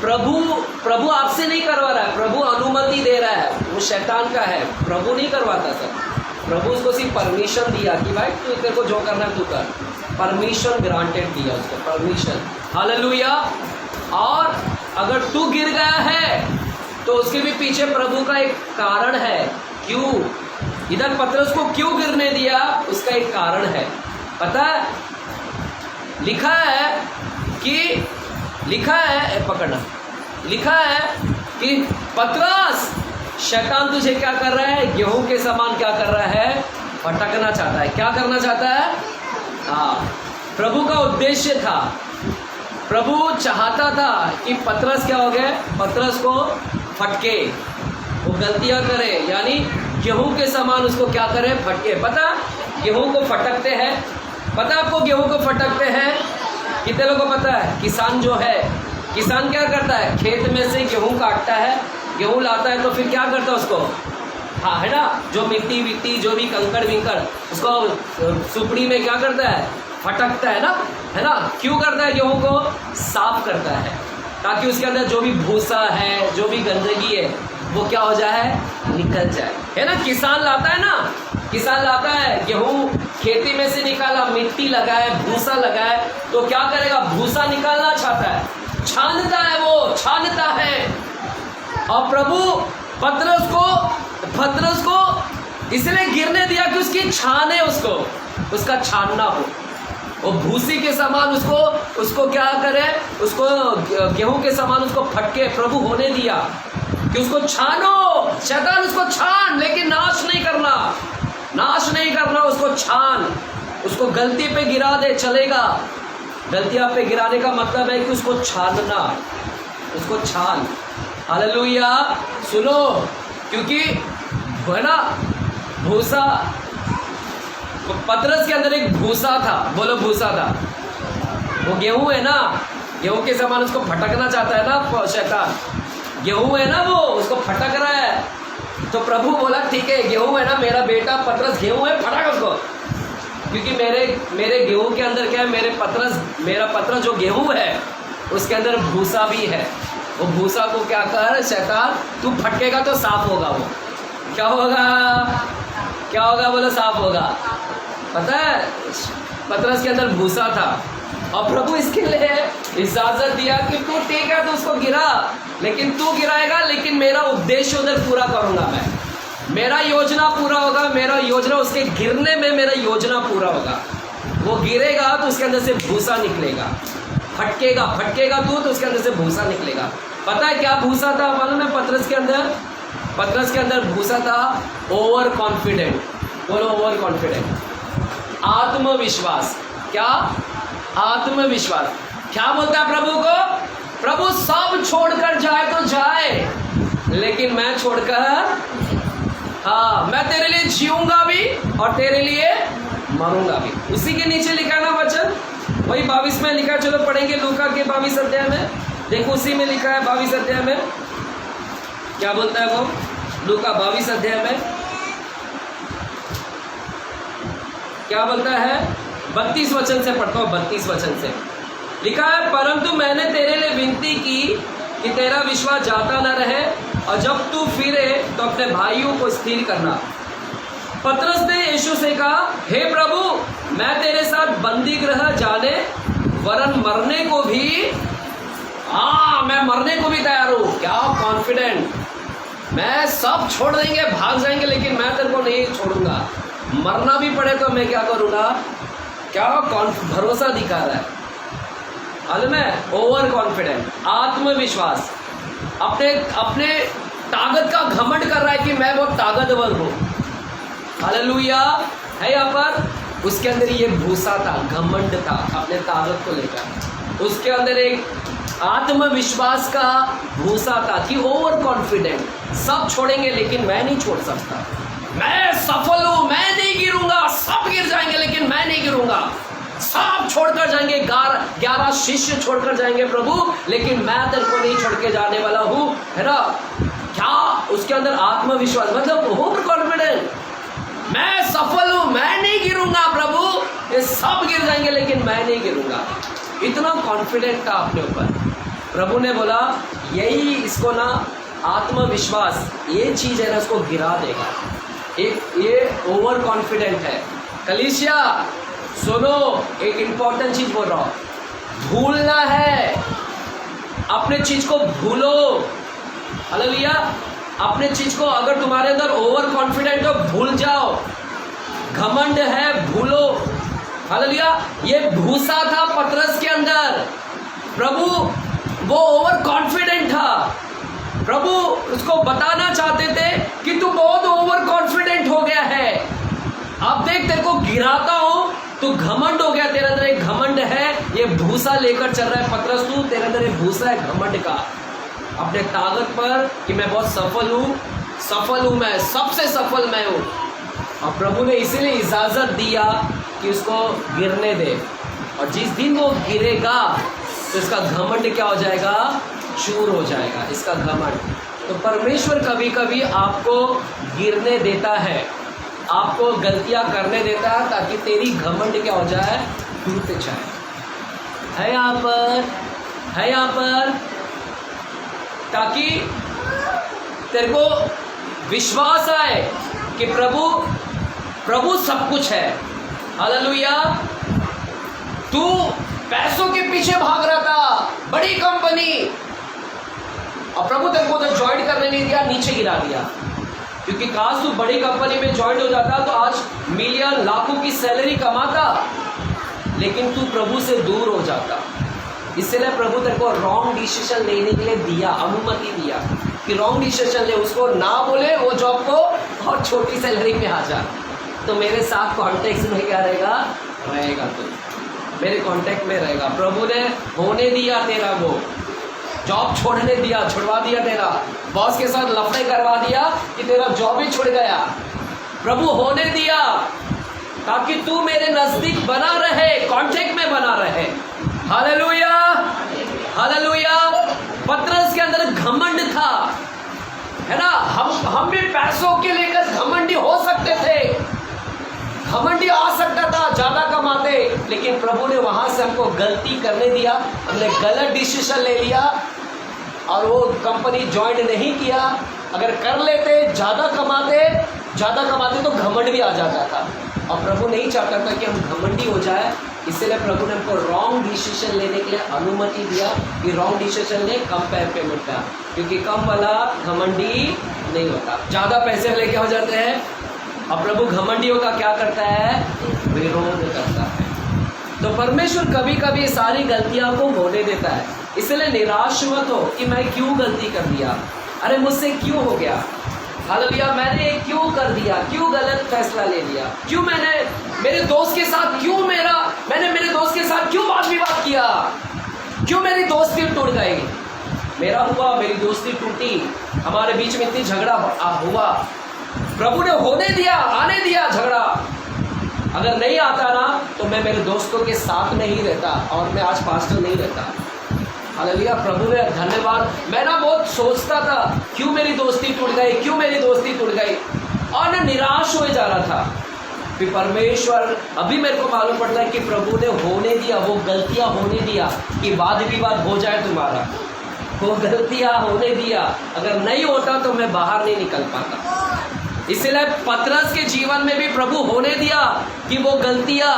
प्रभु आपसे नहीं करवा रहा है, प्रभु अनुमति दे रहा है, वो शैतान का है, प्रभु नहीं करवाता सर। प्रभु उसको सिर्फ परमिशन दिया कि भाई तू तेरे को जो करना है तू कर, परमिशन ग्रांटेड दिया उसको, परमिशन। हालेलुया। और अगर तू गिर गया है तो उसके भी पीछे प्रभु का एक कारण है। क्यों इधर पतरस को क्यों गिरने दिया, उसका एक कारण है, पता है। लिखा है कि पतरस, शैतान तुझे क्या कर रहा है, गेहूं के समान क्या कर रहा है, फटकना चाहता है। क्या करना चाहता है, हाँ, प्रभु का उद्देश्य था, प्रभु चाहता था कि पतरस क्या हो गए, पतरस को फटके, वो गलतियां करे, यानी गेहूं के समान उसको क्या करे, फटके। पता गेहूं को फटकते हैं, पता आपको गेहूं को फटकते हैं, कितने लोगों को पता है। किसान जो है, किसान क्या करता है, खेत में से गेहूं काटता है, गेहूं लाता है तो फिर क्या करता है उसको, हाँ है ना, जो मिट्टी विट्टी जो भी कंकड़ विंकड़ उसको सुपड़ी में क्या करता है, फटकता है ना, है ना। क्यों करता है, गेहूं को साफ करता है ताकि उसके अंदर जो भी भूसा है, जो भी गंदगी है वो क्या हो जाए, निकल जाए, है ना। किसान लाता है ना, किसान लाता है गेहूं, खेती में से निकाला, मिट्टी लगाए, भूसा लगाए, तो क्या करेगा, भूसा निकालना चाहता है, छानता है, वो छानता है। और प्रभु पतरस को इसलिए गिरने दिया कि उसकी छाने, उसका छानना हो, वो भूसी के समान उसको क्या करे, उसको गेहूं के समान उसको फटके। प्रभु होने दिया कि उसको छानो, शैतान उसको छान, लेकिन नाश नहीं करना, उसको छान, उसको गलती पे गिरा दे, चलेगा। गलतियां पे गिराने का मतलब है कि उसको छानना, उसको छान। हालेलुया। सुनो, क्योंकि है ना, भूसा, पतरस के अंदर एक भूसा था, बोलो भूसा था, वो गेहूं है ना, गेहूं के समान उसको फटकना चाहता है ना शैतान, गेहूं है ना, वो उसको फटक रहा है। तो प्रभु बोला ठीक है, गेहूं है ना, मेरा बेटा पतरस गेहूं है, फटक उसको, क्योंकि मेरे गेहूं के अंदर क्या है, मेरा पतरस जो गेहूं है उसके अंदर भूसा भी है। वो भूसा को क्या कर, शैतान तू फटकेगा तो साफ होगा, वो क्या होगा बोलो, साफ होगा। पता है, पतरस के अंदर भूसा था, और प्रभु इसके लिए इजाजत दिया कि तू ठीक है, तो उसको गिरा, लेकिन तू गिराएगा, लेकिन मेरा उद्देश्य उधर पूरा करूंगा मैं, मेरा योजना पूरा होगा, मेरा योजना उसके गिरने में मेरा योजना पूरा होगा। वो गिरेगा तो उसके अंदर से भूसा निकलेगा, फटकेगा तू तो उसके अंदर से भूसा निकलेगा। पता है क्या भूसा था मालूम है पतरस के अंदर, पतरस के अंदर भूसा था ओवर कॉन्फिडेंट। बोलो ओवर कॉन्फिडेंट। आत्मविश्वास। क्या? आत्मविश्वास। क्या बोलता है प्रभु को? प्रभु सब छोड़कर जाए तो जाए, लेकिन मैं छोड़कर, हाँ, मैं तेरे लिए जीऊंगा भी और तेरे लिए मरूंगा भी। उसी के नीचे लिखा ना वचन, वही 22 में लिखा है। चलो पढ़ेंगे लूका के 22 अध्याय में। देखो उसी में लिखा है 22 अध्याय में क्या बोलता है वो। लूका 22 अध्याय में क्या बोलता है? 32 वचन से पढ़ता हूँ। 32 वचन से लिखा है, परंतु मैंने तेरे लिए विनती की कि तेरा विश्वास जाता न रहे, और जब तू फिरे तो अपने भाइयों को स्थिर करना। पतरस ने यीशु से कहा, हे प्रभु, मैं तेरे साथ बंदी गृह जाने वरन मरने को भी, हाँ, मैं मरने को भी तैयार हूँ। क्या कॉन्फिडेंट! मैं सब छोड़ देंगे, भाग जाएंगे, लेकिन मैं तेरे को नहीं छोड़ूंगा। मरना भी पड़े तो मैं क्या करूँगा। क्या भरोसा दिखा रहा है। मालूम है? ओवर कॉन्फिडेंट, आत्मविश्वास, अपने अपने ताकत का घमंड कर रहा है कि मैं बहुत ताकतवर हूँ। हालेलुया है यहाँ पर। उसके अंदर ये भूसा था, घमंड था अपने ताकत को लेकर। उसके अंदर एक आत्मविश्वास का भूसा था कि ओवर कॉन्फिडेंट, सब छोड़ेंगे लेकिन मैं नहीं छोड़ सकता। मैं सफल हूँ, मैं नहीं गिरूंगा। सब गिर जाएंगे लेकिन मैं नहीं गिरूंगा। सब छोड़कर जाएंगे, 11 शिष्य छोड़कर जाएंगे प्रभु, लेकिन मैं तेरे को नहीं छोड़ के जाने वाला हूँ, है ना। क्या उसके अंदर आत्मविश्वास, मतलब ओवर कॉन्फिडेंट। मैं सफल हूँ, मैं नहीं गिरूंगा प्रभु, ये सब गिर जाएंगे लेकिन मैं नहीं गिरूंगा। इतना कॉन्फिडेंट था अपने ऊपर। प्रभु ने बोला यही इसको ना आत्मविश्वास, ये चीज है ना, इसको गिरा देगा। ये ओवर कॉन्फिडेंट है। कलीसिया सुनो, एक इंपॉर्टेंट चीज बोल रहा हूं, भूलना है। अपने चीज को भूलो। हालेलुया। अपने चीज को, अगर तुम्हारे अंदर ओवर कॉन्फिडेंट हो, भूल जाओ। घमंड है, भूलो। हालेलुया। ये भूसा था पतरस के अंदर। प्रभु वो ओवर कॉन्फिडेंट था। प्रभु उसको बताना चाहते थे कि तू बहुत ओवर कॉन्फिडेंट हो गया है। अब देख, तेरे को गिराता हूं, तू घमंड हो गया, तेरे अंदर एक घमंड है। ये भूसा लेकर चल रहा है पतरस, तू, तेरे अंदर एक भूसा है घमंड का, अपने ताकत पर, कि मैं बहुत सफल हूं, मैं सबसे सफल मैं हूं। और प्रभु ने इसीलिए इजाजत दिया कि उसको गिरने दे, और जिस दिन वो गिरेगा तो इसका घमंड क्या हो जाएगा? चूर हो जाएगा इसका घमंड। तो परमेश्वर कभी कभी आपको गिरने देता है, आपको गलतियां करने देता है, ताकि तेरी घमंड क्या हो जाए? टूट जाए। है यहाँ पर, ताकि तेरे को विश्वास आए कि प्रभु सब कुछ है। हालेलुया। तू पैसों के पीछे भाग रहा था, बड़ी कंपनी, और प्रभु तेरे को उधर ज्वाइन करने नहीं दिया, नीचे गिरा दिया। क्योंकि काश तू बड़ी कंपनी में ज्वाइन हो जाता तो आज मिलियन लाखों की सैलरी कमाता, लेकिन तू प्रभु से दूर हो जाता। इसलिए प्रभु तेरे को रॉन्ग डिसीजन लेने के लिए दिया, अनुमति दिया कि रॉन्ग डिसीजन ले। उसको ना बोले वो जॉब को, और छोटी सैलरी में आ जा। तो मेरे साथ कॉन्टेक्ट में क्या रहेगा तू, मेरे कॉन्टेक्ट में रहेगा। प्रभु ने होने दिया तेरा, वो जॉब छोड़ने दिया, छुड़वा दिया तेरा, बॉस के साथ लफड़े करवा दिया कि तेरा जॉब ही छुड़ गया। प्रभु होने दिया ताकि तू मेरे नजदीक बना रहे, कांटेक्ट में बना रहे। Hallelujah, hallelujah. पतरस के अंदर घमंड था, है ना। हम भी पैसों के लेकर घमंडी हो सकते थे, घमंडी आ सकता था, ज्यादा कमाते, लेकिन प्रभु ने वहां से हमको गलती करने दिया। हमने गलत डिसीजन ले लिया और वो कंपनी ज्वाइन नहीं किया। अगर कर लेते, ज्यादा कमाते तो घमंड भी आ जाता था, और प्रभु नहीं चाहता था कि हम घमंडी हो जाए। इसलिए प्रभु ने हमको रॉन्ग डिसीजन लेने के लिए अनुमति दिया कि रॉन्ग डिसीजन ले, कम पेमेंट का, क्योंकि कम वाला घमंडी नहीं होता, ज्यादा पैसे वाले क्या हो जाते हैं। और प्रभु घमंडियों का क्या करता है? विरोध करता है। तो परमेश्वर कभी कभी सारी गलतियां को होने देता है। इसलिए निराश मत हो कि मैं क्यों गलती कर दिया, अरे मुझसे क्यों हो गया। हालेलुया। मैंने क्यों कर दिया, क्यों गलत फैसला ले लिया, क्यों मैंने मेरे दोस्त के साथ मैंने मेरे दोस्त के साथ क्यों वाद विवाद किया, क्यों मेरी दोस्ती टूट गई। मेरी दोस्ती टूटी, हमारे बीच में इतनी झगड़ा हुआ, प्रभु ने होने दिया, आने दिया झगड़ा। अगर नहीं आता ना तो मैं मेरे दोस्तों के साथ नहीं रहता और मैं आज पास्टर नहीं रहता। हालेलुया, प्रभु ने धन्यवाद। मैं ना बहुत सोचता था क्यों मेरी दोस्ती टूट गई, क्यों मेरी दोस्ती टूट गई, और ना निराश हो जा रहा था। फिर परमेश्वर, अभी मेरे को मालूम पड़ता है कि प्रभु ने होने दिया, वो गलतियां होने दिया कि वाद विवाद हो जाए तुम्हारा, वो गलतियां होने दिया। अगर नहीं होता तो मैं बाहर नहीं निकल पाता। इसलिए पतरस के जीवन में भी प्रभु होने दिया कि वो गलतियां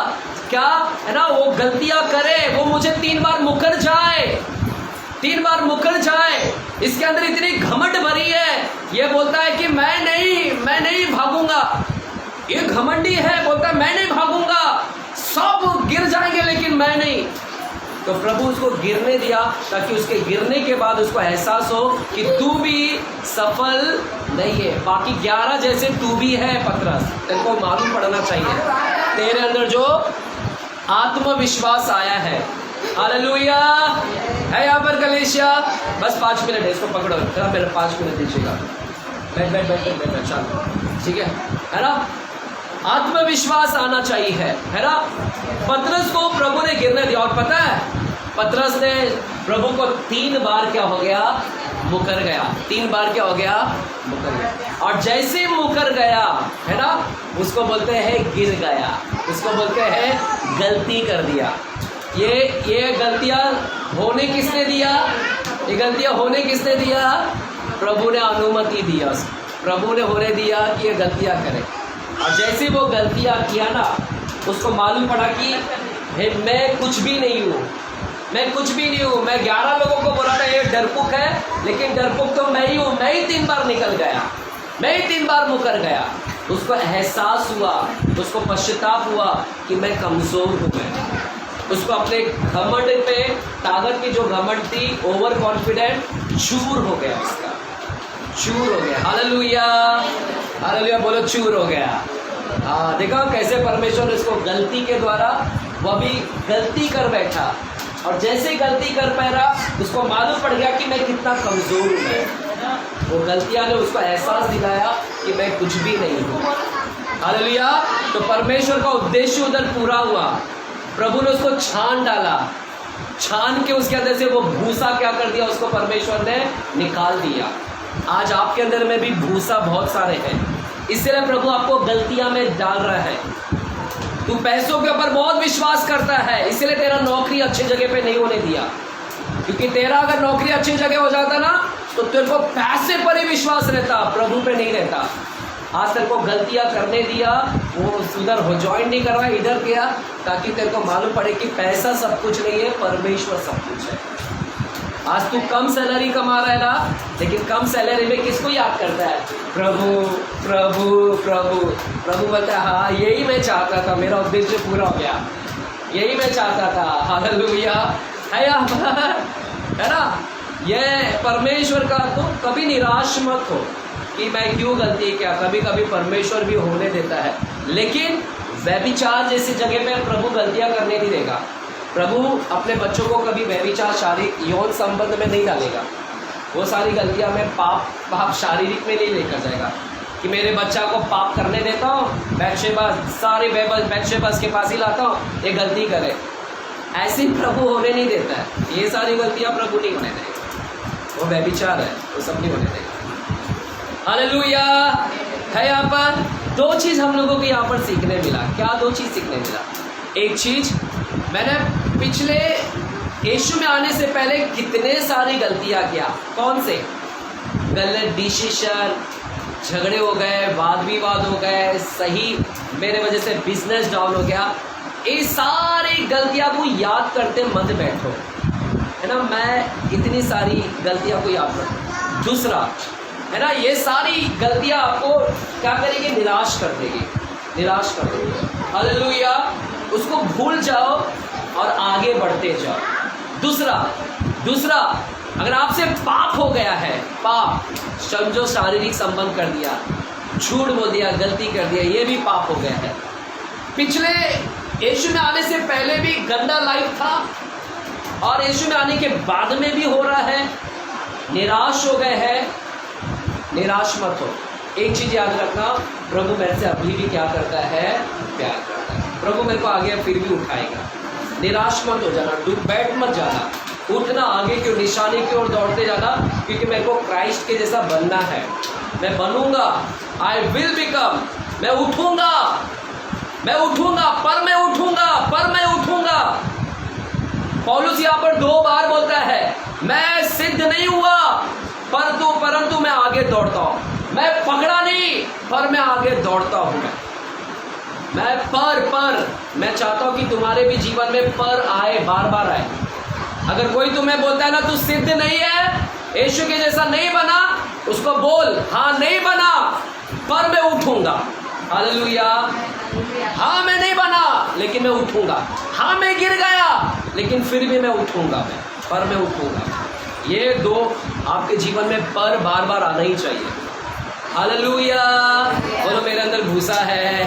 क्या है ना, वो गलतियां करे, वो मुझे 3 बार मुकर जाए, 3 बार मुकर जाए। इसके अंदर इतनी घमंड भरी है, ये बोलता है कि मैं नहीं भागूंगा। ये घमंडी है, बोलता है मैं नहीं भागूंगा, सब गिर जाएंगे लेकिन मैं नहीं। तो प्रभु उसको गिरने दिया ताकि उसके गिरने के बाद उसको एहसास हो कि तू भी सफल नहीं है, बाकी 11 जैसे तू भी है पतरस। तेरे को मालूम पड़ना चाहिए तेरे अंदर जो आत्मविश्वास आया है। हालेलुया है यहाँ पर कलीसिया। बस 5 मिनट है, इसको पकड़ो जरा, मेरे 5 मिनट दीजिएगा। बैठ चलो, ठीक है ना। आत्मविश्वास आना चाहिए है ना। पतरस को प्रभु ने गिरने दिया, और पता है पतरस ने प्रभु को 3 बार क्या हो गया, मुकर गया। 3 बार क्या हो गया, मुकर गया। और जैसे मुकर गया है ना, उसको बोलते हैं गिर गया, उसको बोलते हैं गलती कर दिया। ये गलतियां होने किसने दिया, ये गलतियां होने किसने दिया, प्रभु ने अनुमति दिया, प्रभु ने होने दिया कि ये गलतियां करे। और जैसे वो गलतियां किया ना, उसको मालूम पड़ा कि मैं कुछ भी नहीं हूँ, मैं कुछ भी नहीं हूँ। मैं 11 लोगों को बोला था ये डरपुक है, लेकिन डरपुक तो मैं ही हूँ। मैं ही 3 बार निकल गया, मैं ही 3 बार मुकर गया। उसको एहसास हुआ, उसको पश्चाताप हुआ कि मैं कमज़ोर हूँ। मैं उसको अपने घमंड पे, ताकत की जो घमंड थी, ओवर कॉन्फिडेंट, चूर हो गया, उसका चूर हो गया। हालेलुया, हालेलुया बोलो, चूर हो गया। हाँ, देखा कैसे परमेश्वर इसको गलती के द्वारा, वो भी गलती कर बैठा, और जैसे गलती कर पाया उसको मालूम पड़ गया कि मैं कितना कमज़ोर हूँ। मैं वो गलतियाँ ने उसको एहसास दिलाया कि मैं कुछ भी नहीं हूँ। हालेलुया। तो परमेश्वर का उद्देश्य उधर पूरा हुआ। प्रभु ने उसको छान डाला, छान के उसके अंदर से वो भूसा क्या कर दिया, उसको परमेश्वर ने निकाल दिया। आज आपके अंदर में भी भूसा बहुत सारे हैं, इसलिए प्रभु आपको गलतियां में डाल रहा है। तू पैसों के ऊपर बहुत विश्वास करता है, इसलिए तेरा नौकरी अच्छी जगह पे नहीं होने दिया, क्योंकि तेरा अगर नौकरी अच्छी जगह हो जाता ना तो तेरे को पैसे पर ही विश्वास रहता, प्रभु पे नहीं रहता। आज तेरे को गलतियां करने दिया, वो उधर हो ज्वाइन नहीं करवा, इधर किया, ताकि तेरे को मालूम पड़े कि पैसा सब कुछ नहीं है, परमेश्वर सब कुछ है। आज तू कम सैलरी कमा रहा है ना, लेकिन कम सैलरी में किसको याद करता है, प्रभु प्रभु प्रभु। प्रभु बोलता है हाँ यही मैं चाहता था, मेरा उद्देश्य पूरा हो गया, यही मैं चाहता था। हालेलुया है ना। ये परमेश्वर का, तो कभी निराश मत हो कि मैं क्यों गलती किया। कभी कभी परमेश्वर भी होने देता है, लेकिन व्यभिचार जैसी जगह पे प्रभु गलतियां करने नहीं देगा। प्रभु अपने बच्चों को कभी व्यभिचार, शारीरिक यौन संबंध में नहीं डालेगा। वो सारी गलतियां मैं पाप शारीरिक में नहीं लेकर जाएगा कि मेरे बच्चा को पाप करने देता हूँ, बैतशेबा सारे बैतशेबा के पास ही लाता हूँ, ये गलती करे। ऐसी प्रभु होने नहीं देता है। ये सारी गलतियां प्रभु नहीं होने देगा, वो व्यभिचार है, वो सब नहीं होने देगा। हालेलुया है। यहाँ पर 2 चीज़ हम लोगों को यहाँ पर सीखने मिला। क्या 2 चीज़ सीखने मिला? एक चीज़, मैंने पिछले यीशु में आने से पहले कितने सारी गलतियाँ किया। कौन से? गलत डिसीजन, झगड़े हो गए, वाद विवाद हो गए, सही मेरे वजह से बिजनेस डाउन हो गया। ये सारी गलतियाँ को याद करते मत बैठो, है ना। मैं इतनी सारी गलतियाँ को याद करूँ। दूसरा है ना, ये सारी गलतियाँ आपको क्या करेगी? निराश कर देगी, निराश कर देगी। हालेलुया। उसको भूल जाओ और आगे बढ़ते जाओ। दूसरा अगर आपसे पाप हो गया है, पाप समझो शारीरिक संबंध कर दिया, झूठ बोल दिया, गलती कर दिया, ये भी पाप हो गया है। पिछले यीशु में आने से पहले भी गंदा लाइफ था और यीशु में आने के बाद में भी हो रहा है। निराश हो गए हैं, निराश मत हो। एक चीज याद रखना, प्रभु मेरे से अभी भी क्या करता है, प्यार करता है। प्रभु मेरे को आगे फिर भी उठाएगा। निराश मत हो जाना, बैठ मत जाना, उठना, आगे की निशाने की ओर दौड़ते जाना, क्योंकि मेरे को क्राइस्ट के जैसा बनना है। मैं बनूंगा, आई विल बिकम, मैं उठूंगा, मैं उठूंगा, पर मैं उठूंगा, पर मैं उठूंगा। पौलुस यहाँ पर 2 बार बोलता है, मैं सिद्ध नहीं हुआ परंतु मैं आगे दौड़ता हूं। मैं पकड़ा नहीं, पर मैं आगे दौड़ता हूं। मैं मैं चाहता हूं कि तुम्हारे भी जीवन में पर आए, बार बार आए। अगर कोई तुम्हें बोलता है ना तू सिद्ध नहीं है, यीशु के जैसा नहीं बना, उसको बोल, हाँ नहीं बना, पर मैं उठूंगा। हालेलुया। हाँ मैं नहीं बना, लेकिन मैं उठूंगा। हाँ मैं गिर गया, लेकिन फिर भी मैं उठूंगा, पर मैं उठूंगा। ये 2 आपके जीवन में पर बार बार आना ही चाहिए। हालेलुया। बोलो मेरे अंदर भूसा है,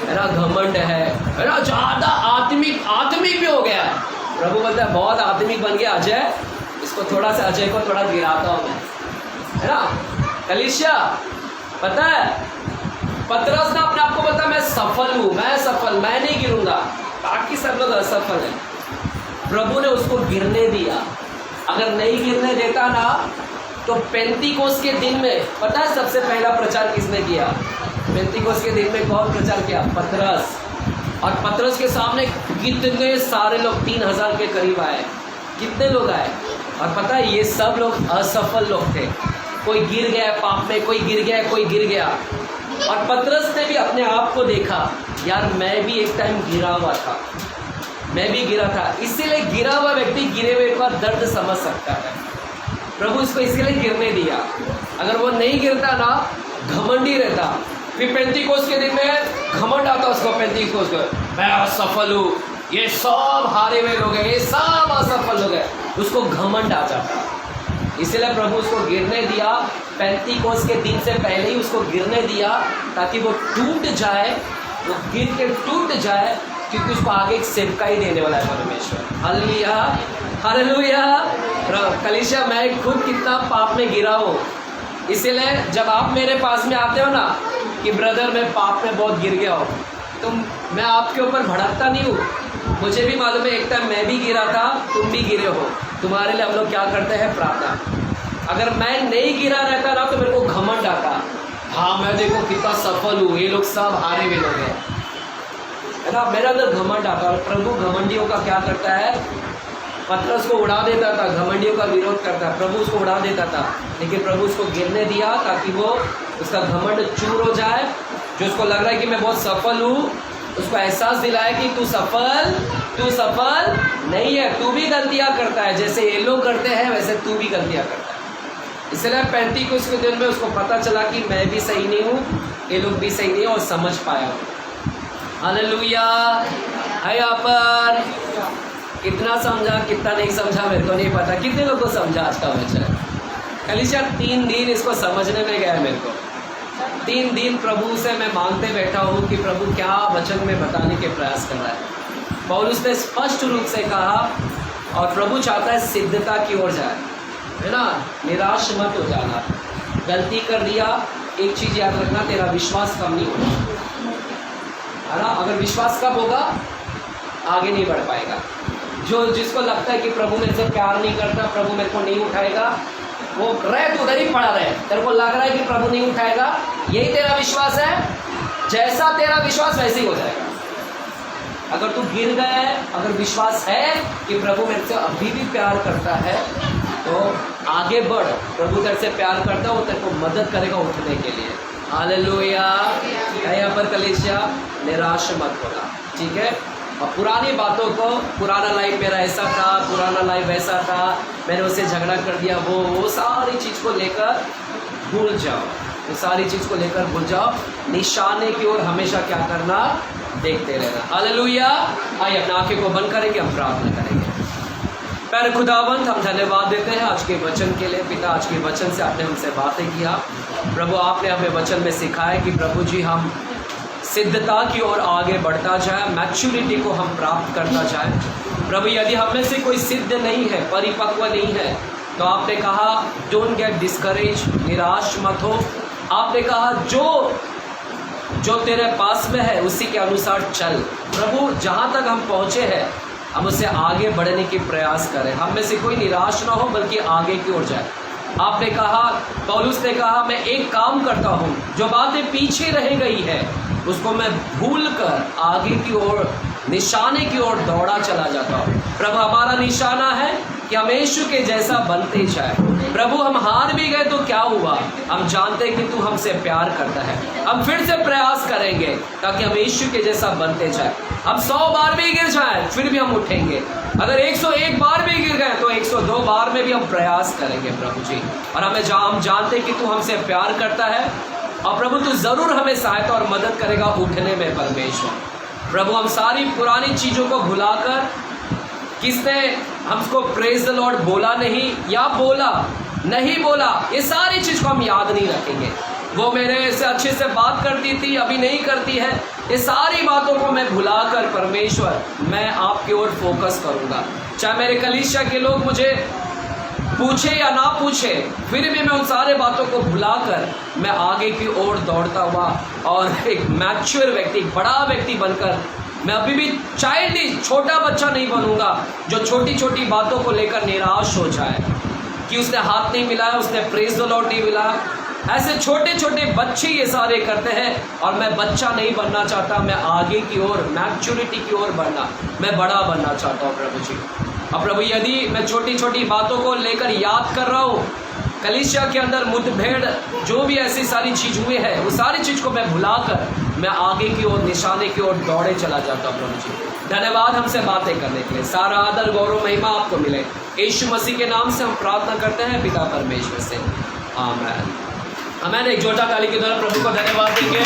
मेरा घमंड है, मेरा ज़्यादा आत्मिक भी हो गया है। प्रभु बोलता है बहुत आत्मिक बन गया अजय, इसको थोड़ा सा, अजय को थोड़ा गिराता हूँ मैं, है ना। कलीसिया, पता है पतरस ने अपने आप को बता, मैं सफल हूँ, मैं सफल, मैं नहीं गिरूंगा, बाकी सब लोग असफल है। प्रभु ने उसको गिरने दिया। अगर नहीं गिरने देता ना, तो पेंतीकोस के दिन में पता है सबसे पहला प्रचार किसने किया? पेंतीकोस के दिन में कौन प्रचार किया? पतरस। और पतरस के सामने कितने सारे लोग, 3000 के करीब आए। कितने लोग आए? और पता है ये सब लोग असफल लोग थे। कोई गिर गया पाप में, कोई गिर गया, कोई गिर गया। और पतरस ने भी अपने आप को देखा, यार मैं भी एक टाइम गिरा हुआ था, मैं भी गिरा था। इसीलिए गिरा हुआ व्यक्ति गिरे हुए का दर्द समझ सकता है। प्रभु इसको इसलिए गिरने दिया। अगर वो नहीं गिरता ना, घमंडी रहता, फिर पेंतीकोस के दिन में घमंड आता उसको, पेंतीकोस को, मैं असफल हूँ, ये सब हारे हुए लोग हैं, ये सब असफल लोग हैं, उसको घमंड आ जाता। इसलिए प्रभु उसको गिरने दिया। पेंतीकोस के दिन से पहले ही उसको गिरने दिया, ताकि वो टूट जाए, वो गिर के टूट जाए, क्योंकि उसको आगे एक सेवकाई देने वाला है परमेश्वर। Hallelujah, hallelujah. कलीसिया, मैं खुद कितना पाप में गिरा हूँ। इसीलिए जब आप मेरे पास में आते हो ना कि ब्रदर मैं पाप में बहुत गिर गया हूँ, तो मैं आपके ऊपर भड़कता नहीं हूँ। मुझे भी मालूम है एक टाइम मैं भी गिरा था, तुम भी गिरे हो। तुम्हारे लिए हम लोग क्या करते हैं? प्रार्थना। अगर मैं नहीं गिरा रहता ना, तो मेरे को घमंड आता, हाँ मैं देखो कितना सफल हूँ, ये लोग सब हारे हुए लोग हैं, है ना। मेरे अंदर घमंड आता। और प्रभु घमंडियों का क्या करता है? पतरस को उड़ा देता था, घमंडियों का विरोध करता, प्रभु उसको उड़ा देता था। लेकिन प्रभु उसको गिरने दिया, ताकि वो उसका घमंड चूर हो जाए। जो उसको लग रहा है कि मैं बहुत सफल हूँ, उसको एहसास दिलाया कि तू सफल नहीं है, तू भी गलतियाँ करता है। जैसे ये लोग करते हैं, वैसे तू भी गलतियाँ करता है। इसलिए पेंतीकोस के दिन में उसको पता चला कि मैं भी सही नहीं हूँ, ये लोग भी सही नहीं, और समझ पाया। हालेलुया। है यहाँ पर कितना समझा, कितना नहीं समझा मेरे को नहीं पता। कितने लोग को समझा आज का वचन? कलीसिया 3 दिन इसको समझने में गया मेरे को। 3 दिन प्रभु से मैं मांगते बैठा हूँ कि प्रभु क्या वचन में बताने के प्रयास कर रहा है। पौलुस ने स्पष्ट रूप से कहा, और प्रभु चाहता है सिद्धता की ओर जाए, है ना। निराश मत हो जाना। गलती कर दिया, एक चीज़ याद रखना, तेरा विश्वास कम नहीं होगा, है ना। अगर विश्वास कम होगा, आगे नहीं बढ़ पाएगा। जिसको लगता है कि प्रभु मेरे से प्यार नहीं करता, प्रभु मेरे को नहीं उठाएगा, वो रह तो उधर ही पड़ा रहे। तेरे को लग रहा है कि प्रभु नहीं उठाएगा, यही तेरा विश्वास है। जैसा तेरा विश्वास वैसे ही हो जाएगा। अगर तू गिर गया है, अगर विश्वास है कि प्रभु मेरे से अभी भी प्यार करता है, तो आगे बढ़। प्रभु तेरे से प्यार करता है, वो तेरे को मदद करेगा उठने के लिए। हालेलुया। यहाँ पर कलीसिया, निराश मत होना, ठीक है। और पुरानी बातों को, पुराना लाइफ मेरा ऐसा था, पुराना लाइफ वैसा था, मैंने उससे झगड़ा कर दिया, वो सारी चीज़ को लेकर भूल जाओ। वो सारी चीज़ को लेकर भूल जाओ। निशाने की ओर हमेशा क्या करना? देखते रहना। हालेलुया। आइए अपनी आंखें को बंद करेंगे, हम प्रार्थना करेंगे। प्यारे खुदावंत, हम धन्यवाद देते हैं आज के वचन के लिए। पिता, आज के वचन से आपने हमसे बातें किया। प्रभु, आपने हमें वचन में सिखाया कि प्रभु जी हम सिद्धता की ओर आगे बढ़ता जाए, मैच्योरिटी को हम प्राप्त करता जाए। प्रभु, यदि हम में से कोई सिद्ध नहीं है, परिपक्व नहीं है, तो आपने कहा डोंट गेट डिस्करेज, निराश मत हो। आपने कहा जो तेरे पास में है उसी के अनुसार चल। प्रभु, जहाँ तक हम पहुँचे हैं हम उससे आगे बढ़ने की प्रयास करें। हम में से कोई निराश ना हो बल्कि आगे की ओर जाए। आपने कहा, पौलुस ने कहा, मैं एक काम करता हूँ, जो बातें पीछे रह गई है उसको मैं भूल कर आगे की ओर, निशाने की ओर दौड़ा चला जाता हूँ। प्रभु, हमारा निशाना है कि हम यीशु के जैसा बनते जाए। प्रभु, हम हार भी गए तो क्या हुआ, हम जानते हैं कि तू हमसे प्यार करता है। हम फिर से प्रयास करेंगे ताकि हम यीशु के जैसा बनते जाए। हम 100 बार भी गिर जाए फिर भी हम उठेंगे। अगर 101 बार भी गिर गए तो 102 बार में भी हम प्रयास करेंगे प्रभु जी। और हम जानते हैं कि तू हमसे प्यार करता है और प्रभु तू ज़रूर हमें सहायता और मदद करेगा उठने में परमेश्वर। प्रभु, हम सारी पुरानी चीज़ों को भुलाकर, किसने हमको प्रेज द लॉर्ड बोला नहीं या बोला नहीं बोला, ये सारी चीज़ को हम याद नहीं रखेंगे। वो मेरे से अच्छे से बात करती थी, अभी नहीं करती है, ये सारी बातों को मैं भुलाकर परमेश्वर मैं आपकी ओर फोकस करूँगा। चाहे मेरे कलीसिया के लोग मुझे पूछे या ना पूछे, फिर भी मैं उन सारे बातों को भुलाकर मैं आगे की ओर दौड़ता हुआ और एक मैच्योर व्यक्ति, बड़ा व्यक्ति बनकर मैं अभी भी चाइल्ड, छोटा बच्चा नहीं बनूंगा जो छोटी छोटी बातों को लेकर निराश हो जाए कि उसने हाथ नहीं मिलाया, उसने प्रेज द लॉर्ड नहीं मिलाया। ऐसे छोटे छोटे बच्चे ये सारे करते हैं और मैं बच्चा नहीं बनना चाहता, मैं आगे की ओर, मैच्योरिटी की ओर बढ़ना, मैं बड़ा बनना चाहता हूँ प्रभु जी। और प्रभु, यदि मैं छोटी छोटी बातों को लेकर याद कर रहा हूँ, कलीसिया के अंदर मुठभेड़, जो भी ऐसी सारी चीज़ हुई है, वो सारी चीज़ को मैं भुलाकर मैं आगे की ओर, निशाने की ओर दौड़े चला जाता हूँ प्रभु जी। धन्यवाद हमसे बातें करने के लिए। सारा आदर, गौरव, महिमा आपको मिले। यीशु मसीह के नाम से हम प्रार्थना करते हैं पिता परमेश्वर से, आमीन। आमीन। एक जोरदार ताली के द्वारा प्रभु को धन्यवाद देंगे।